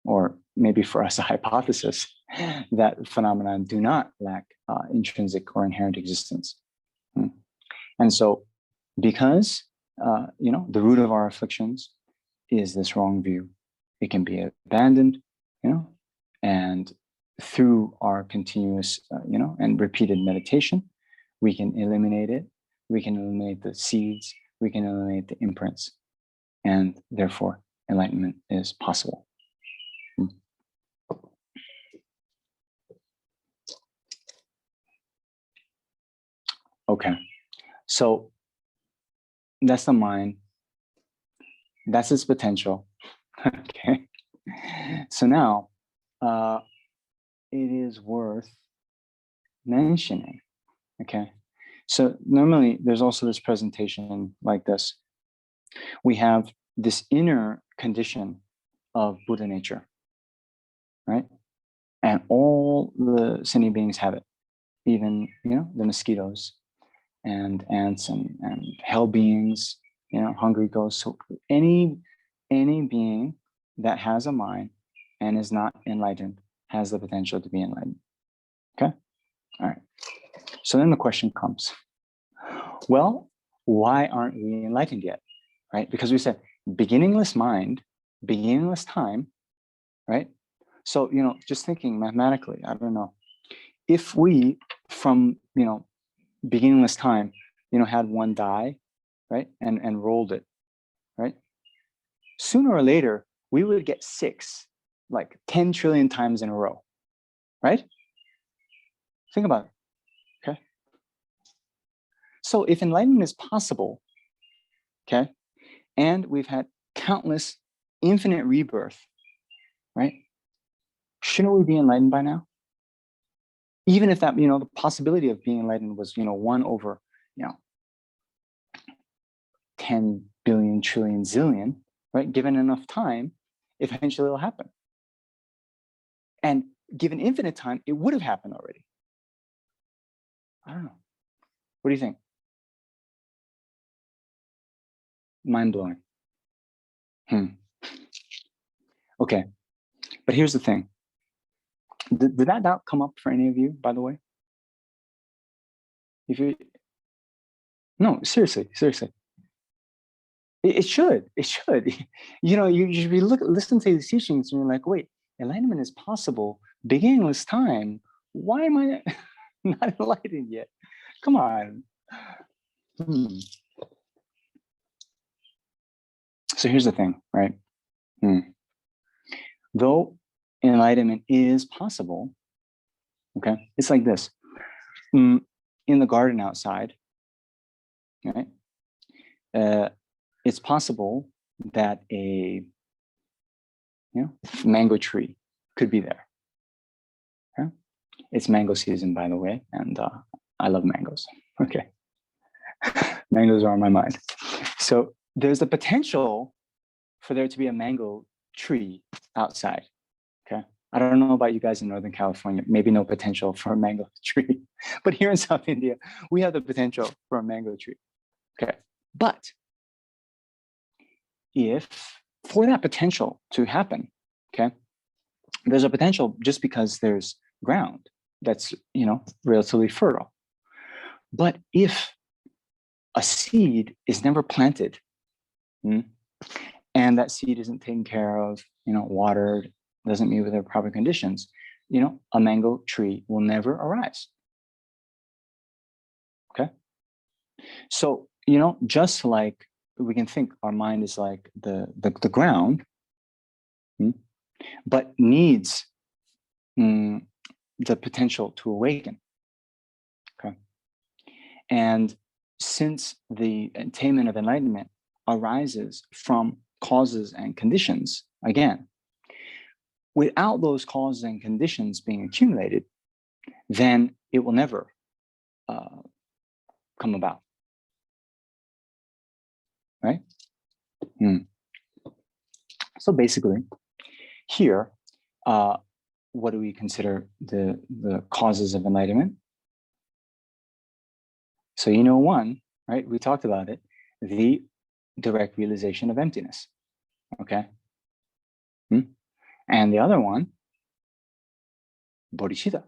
or maybe for us a hypothesis, that phenomena do not lack intrinsic or inherent existence. And so, because the root of our afflictions is this wrong view. It can be abandoned, and through our continuous, and repeated meditation, we can eliminate it. We can eliminate the seeds. We can eliminate the imprints, and therefore enlightenment is possible. Okay, so that's the mind. That's its potential. Okay, so now it is worth mentioning. Okay, so normally there's also this presentation like this. We have this inner condition of Buddha nature, right? And all the sentient beings have it, even the mosquitoes and ants and hell beings, hungry ghosts. So any being that has a mind and is not enlightened has the potential to be enlightened. Okay, all right. So then the question comes, well, why aren't we enlightened yet? Right? Because we said beginningless mind, beginningless time, right? So, just thinking mathematically, I don't know, if we from, beginningless time, had one die, right? And rolled it, right? Sooner or later, we would get 6, like 10 trillion times in a row, right? Think about it, okay? So if enlightenment is possible, okay, and we've had countless infinite rebirth, right? Shouldn't we be enlightened by now? Even if that, the possibility of being enlightened was, 1 over, 10 billion, trillion, zillion, right? Given enough time, eventually it'll happen. And given infinite time, it would have happened already. I don't know. What do you think? Mind-blowing. Okay, but here's the thing. Did that doubt come up for any of you, by the way? No, seriously. It should. You should be listen to these teachings and you're like, wait, enlightenment is possible, beginningless time. Why am I not enlightened yet? Come on. So here's the thing, right? Though enlightenment is possible, okay, it's like this. In the garden outside, right? It's possible that a mango tree could be there. Okay? It's mango season, by the way, and I love mangoes. Okay, mangoes are on my mind. So there's the potential for there to be a mango tree outside. Okay, I don't know about you guys in Northern California. Maybe no potential for a mango tree, but here in South India, we have the potential for a mango tree. Okay, but if for that potential to happen, okay, there's a potential just because there's ground that's relatively fertile. But if a seed is never planted, and that seed isn't taken care of, watered, doesn't meet with the proper conditions, a mango tree will never arise. Okay, so just like we can think our mind is like the ground, but needs the potential to awaken. Okay, and since the attainment of enlightenment arises from causes and conditions, again, without those causes and conditions being accumulated, then it will never come about. Right? So basically, here, what do we consider the causes of enlightenment? So one, right? We talked about it, the direct realization of emptiness. Okay. And the other one, bodhicitta.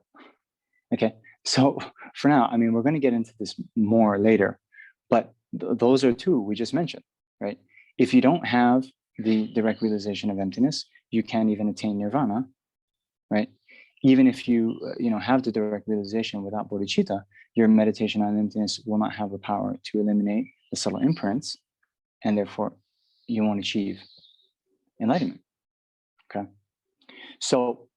Okay. So for now, we're going to get into this more later, but those are two we just mentioned, right? If you don't have the direct realization of emptiness, you can't even attain nirvana, right? Even if you have the direct realization without bodhicitta, your meditation on emptiness will not have the power to eliminate the subtle imprints, and therefore you won't achieve enlightenment. Okay, so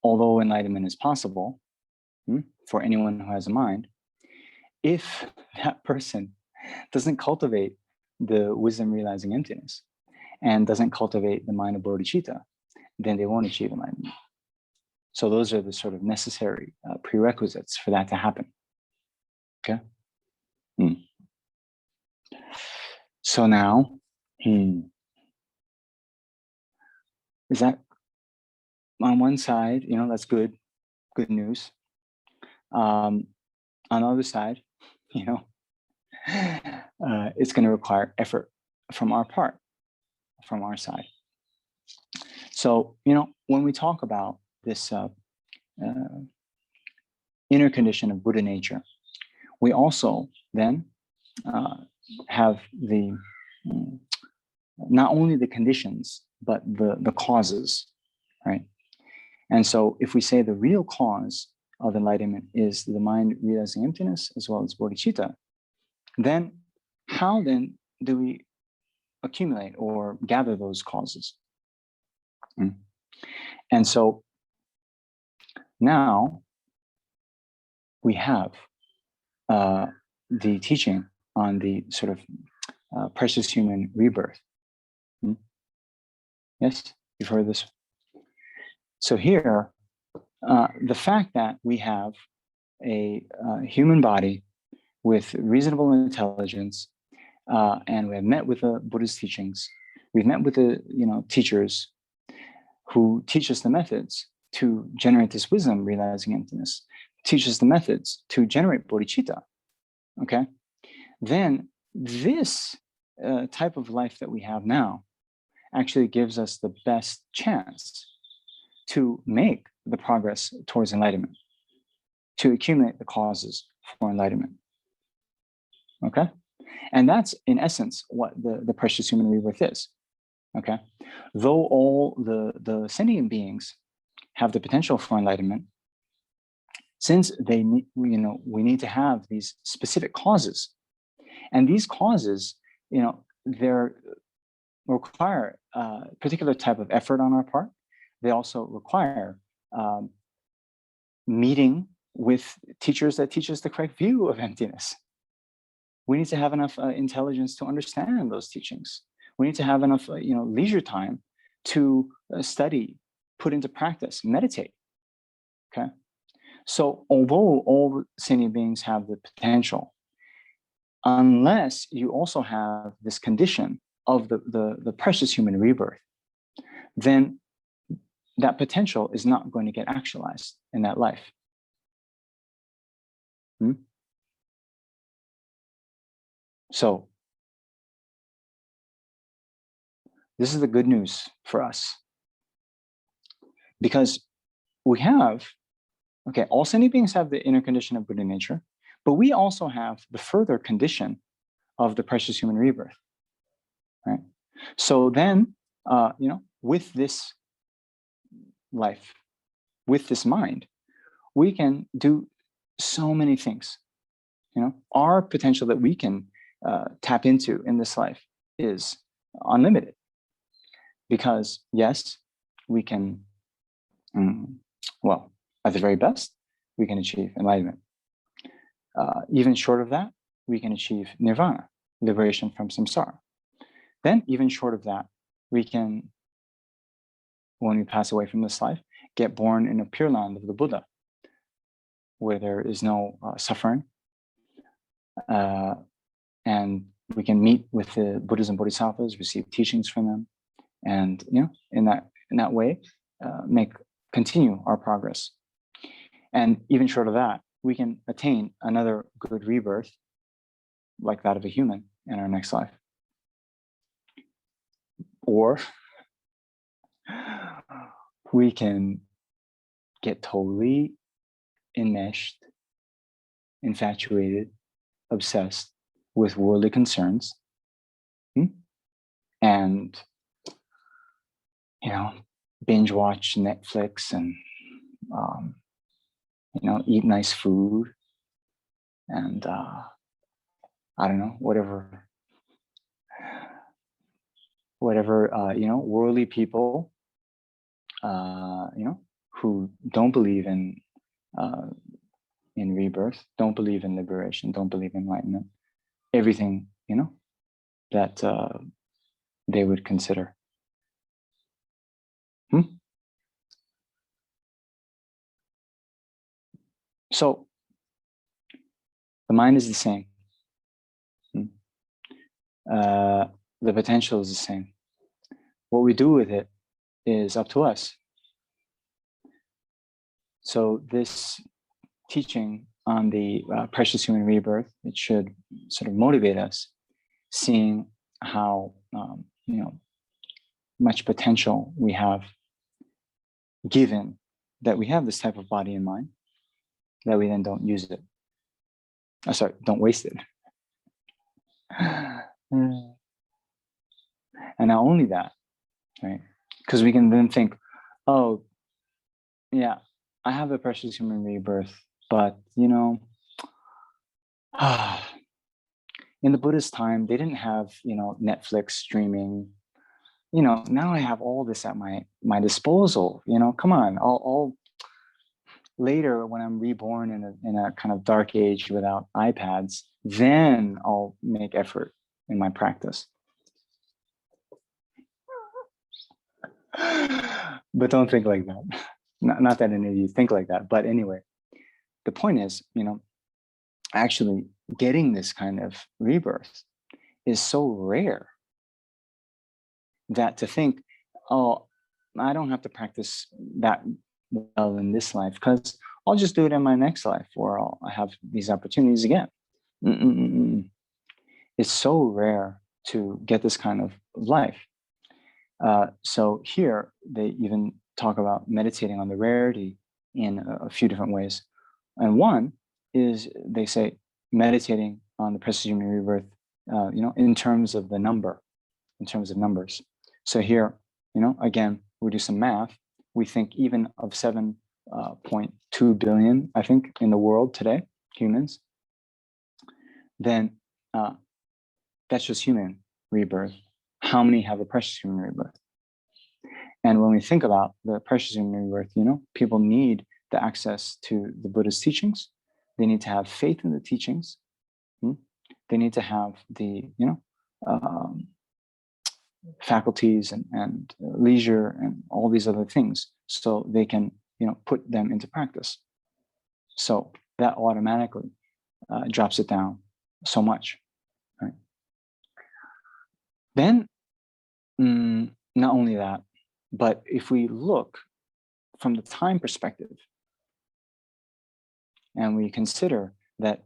although enlightenment is possible for anyone who has a mind, if that person doesn't cultivate the wisdom realizing emptiness and doesn't cultivate the mind of bodhicitta, then they won't achieve enlightenment. So those are the sort of necessary prerequisites for that to happen. Okay. So now, is that on one side, that's good news. On the other side, it's going to require effort from our part, from our side. So, when we talk about this inner condition of Buddha nature, we also then have the not only the conditions, but the causes, right? And so if we say the real cause of enlightenment is the mind realizing emptiness as well as bodhicitta, then how then do we accumulate or gather those causes? And so now we have the teaching on the sort of precious human rebirth. Yes, you've heard this. So here, the fact that we have a human body with reasonable intelligence, and we have met with the Buddhist teachings, we've met with the teachers who teach us the methods to generate this wisdom, realizing emptiness, teach us the methods to generate bodhicitta. Okay, then this type of life that we have now actually gives us the best chance to make the progress towards enlightenment, to accumulate the causes for enlightenment. Okay, and that's in essence what the precious human rebirth is. Okay, though all the sentient beings have the potential for enlightenment, since we need to have these specific causes, and these causes, they require a particular type of effort on our part. They also require meeting with teachers that teach us the correct view of emptiness. We need to have enough intelligence to understand those teachings. We need to have enough, leisure time to study, put into practice, meditate. Okay. So although all sentient beings have the potential, unless you also have this condition of the precious human rebirth, then that potential is not going to get actualized in that life. So this is the good news for us, because we have, all sentient beings have the inner condition of Buddha nature, but we also have the further condition of the precious human rebirth, right? So then, with this life, with this mind, we can do so many things. Our potential that we can tap into in this life is unlimited, because yes, we can, at the very best, we can achieve enlightenment. Even short of that, we can achieve nirvana, liberation from samsara. Then, even short of that, we can, when we pass away from this life, get born in a pure land of the Buddha, where there is no suffering, and we can meet with the Buddhas and Bodhisattvas, receive teachings from them, and in that way, continue our progress. And even short of that, we can attain another good rebirth, like that of a human, in our next life. Or we can get totally enmeshed infatuated, obsessed with worldly concerns, and binge watch Netflix and eat nice food and I don't know, whatever worldly people who don't believe in rebirth, don't believe in liberation, don't believe in enlightenment, everything that they would consider. So the mind is the same. The potential is the same. What we do with it is up to us. So this teaching on the precious human rebirth, it should sort of motivate us, seeing how much potential we have, given that we have this type of body and mind, that we then don't use it. Don't waste it. And not only that, right? Because we can then think, oh, yeah, I have a precious human rebirth, but in the Buddhist time, they didn't have Netflix streaming. Now I have all this at my disposal. Come on, I'll later, when I'm reborn in a kind of dark age without iPads, then I'll make effort in my practice. But don't think like that. Not that any of you think like that. But anyway, the point is, actually getting this kind of rebirth is so rare that to think, oh, I don't have to practice that well in this life because I'll just do it in my next life, or I'll have these opportunities again. It's so rare to get this kind of life. So here they even talk about meditating on the rarity in a few different ways. And one is, they say, meditating on the precious human rebirth, in terms of the number, in terms of numbers. So here, again, we do some math. We think even of 7.2 billion, I think, in the world today, humans, then that's just human rebirth. How many have a precious human rebirth? And when we think about the precious human rebirth, people need the access to the Buddha's teachings. They need to have faith in the teachings. They need to have the, faculties and leisure and all these other things, so they can, put them into practice. So that automatically drops it down so much, right? Then, not only that, but if we look from the time perspective, and we consider that,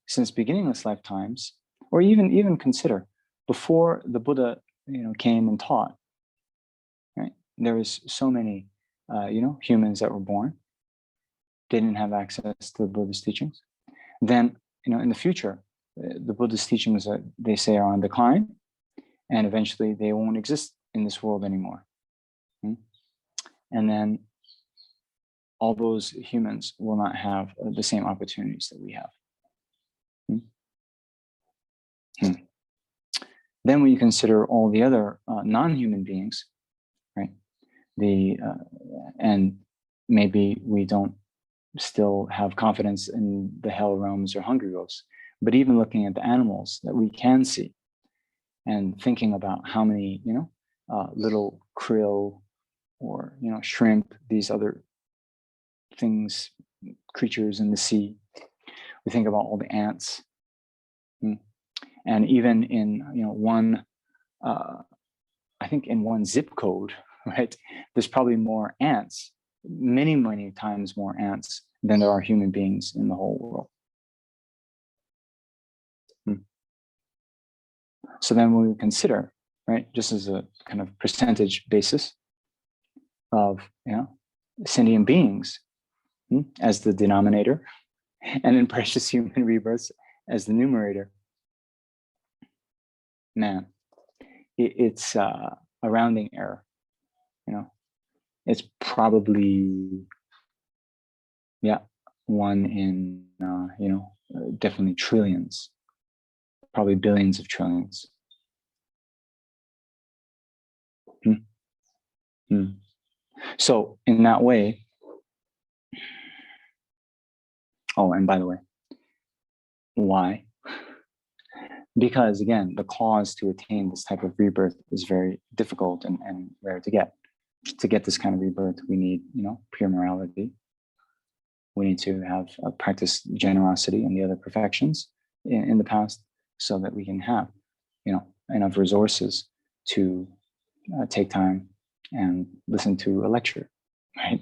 since beginningless lifetimes, or even consider before the Buddha, came and taught, right? There was so many, humans that were born. They didn't have access to the Buddhist teachings. Then, in the future, the Buddhist teachings, they say, are on decline, and eventually they won't exist in this world anymore. And then all those humans will not have the same opportunities that we have. Then when you consider all the other non-human beings, right? And maybe we don't still have confidence in the hell realms or hungry ghosts, but even looking at the animals that we can see, and thinking about how many, little krill or shrimp, these other things, creatures in the sea. We think about all the ants, and even in one, I think in one zip code, right? There's probably more ants, many times more ants than there are human beings in the whole world. So then when we consider, right, just as a kind of percentage basis of sentient beings as the denominator, and in Precious Human Rebirths as the numerator. Man, it's a rounding error. It's probably, yeah, one in, definitely trillions, probably billions of trillions. So in that way, oh, and by the way, why? Because again, the cause to attain this type of rebirth is very difficult and rare to get. To get this kind of rebirth, we need, pure morality. We need to have practice generosity and the other perfections in the past, so that we can have, enough resources to take time and listen to a lecture, right?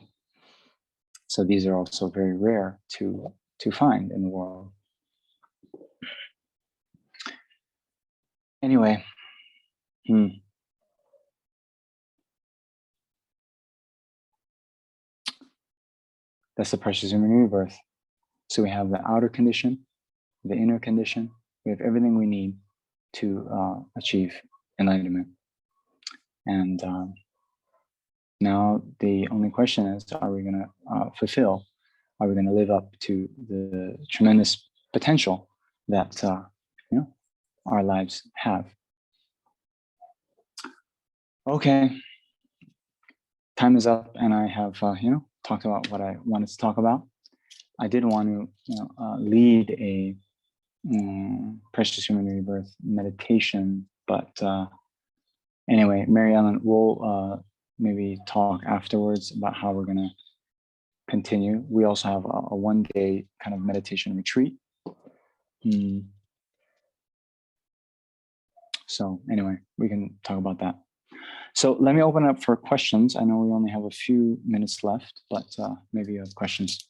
So these are also very rare to find in the world. Anyway, that's the Precious Human Rebirth. So we have the outer condition, the inner condition. We have everything we need to achieve enlightenment. And now the only question is, are we going to fulfill? Are we going to live up to the tremendous potential that our lives have? Okay, time is up, and I have talked about what I wanted to talk about. I did want to lead a Precious Human Rebirth meditation, but anyway, Mary Ellen, we'll maybe talk afterwards about how we're going to continue. We also have a one-day kind of meditation retreat. So anyway, we can talk about that. So let me open it up for questions. I know we only have a few minutes left, but maybe you have questions.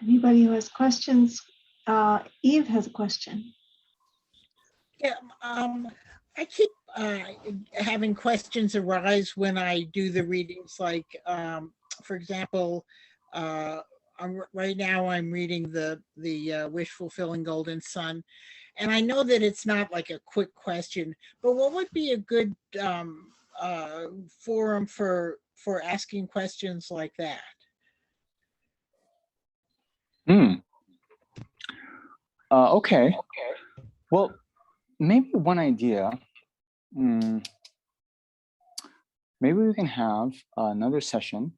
Anybody who has questions? Eve has a question. Yeah, I keep having questions arise when I do the readings. Like, for example, right now I'm reading the Wish Fulfilling Golden Sun, and I know that it's not like a quick question, but what would be a good forum for asking questions like that? Okay. Well, maybe one idea. Maybe we can have another session.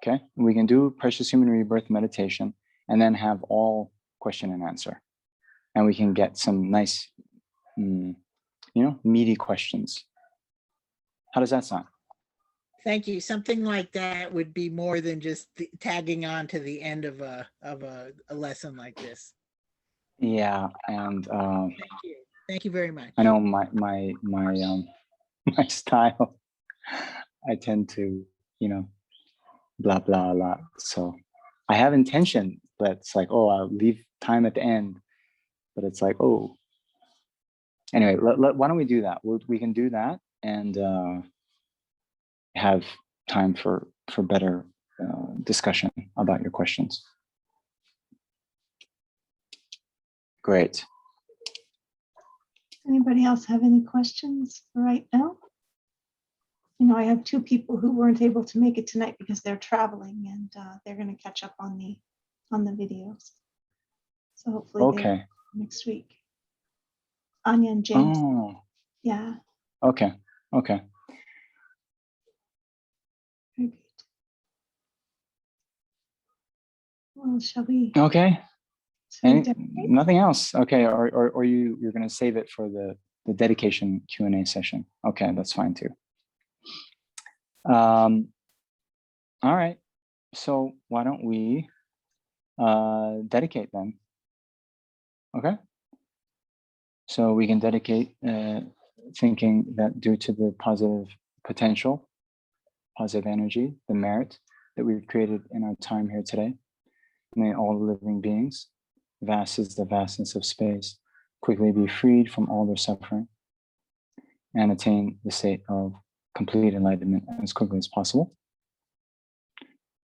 Okay, we can do Precious Human Rebirth meditation, and then have all question and answer, and we can get some nice, meaty questions. How does that sound? Thank you. Something like that would be more than just tagging on to the end of a lesson like this. Yeah, and Thank you very much. I know my my style. I tend to blah blah a lot. So I have intention, but it's like, oh, I'll leave time at the end, but it's like, oh. Anyway, why don't we do that? We can do that and have time for better discussion about your questions. Great. Anybody else have any questions right now? I have two people who weren't able to make it tonight because they're traveling, and they're going to catch up on the videos. So hopefully next week. Anya and James. Oh. Yeah. Okay. Very good. Well, shall we? Okay. Nothing else. Okay. Or you're going to save it for the dedication Q&A session. Okay, that's fine too. All right. So why don't we dedicate then? Okay. So we can dedicate thinking that due to the positive potential, positive energy, the merit that we've created in our time here today, may all living beings, vast is the vastness of space, quickly be freed from all their suffering and attain the state of complete enlightenment as quickly as possible.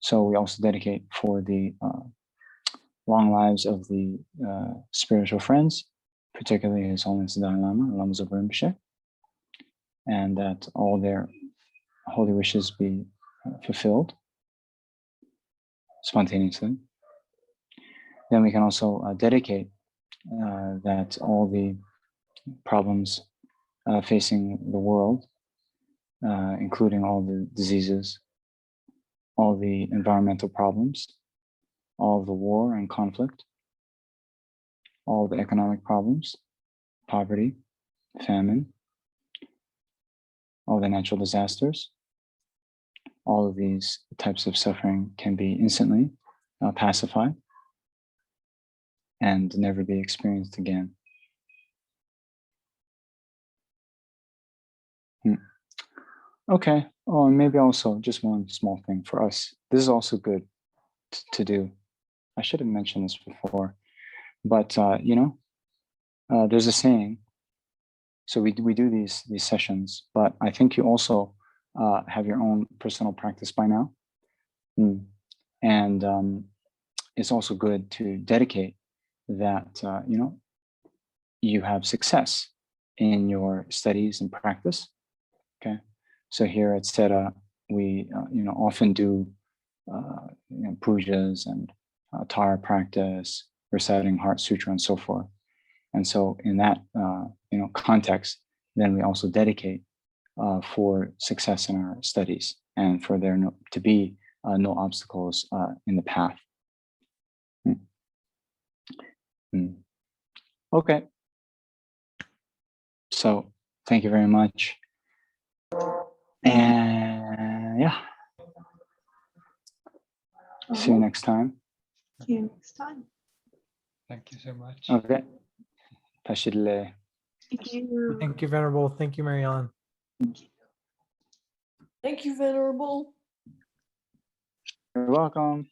So we also dedicate for the long lives of the spiritual friends, particularly His Holiness the Dalai Lama, Lama Zopa Rinpoche, and that all their holy wishes be fulfilled spontaneously. Then we can also dedicate that all the problems facing the world, including all the diseases, all the environmental problems, all of the war and conflict, all the economic problems, poverty, famine, all the natural disasters, all of these types of suffering can be instantly pacified and never be experienced again. Okay. Oh, and maybe also just one small thing for us. This is also good to do. I should have mentioned this before, but there's a saying. So we do these sessions, but I think you also have your own personal practice by now, and it's also good to dedicate that you have success in your studies and practice. Okay, so here at SETA, we often do pujas and Tara practice, reciting Heart Sutra, and so forth. And so in that context, then we also dedicate for success in our studies and for there to be no obstacles in the path. Okay. So thank you very much. And yeah. See you next time. See you next time. Thank you so much. Okay. Tashile. Thank you. Thank you, Venerable. Thank you, Marianne. Thank you, Venerable. You're welcome.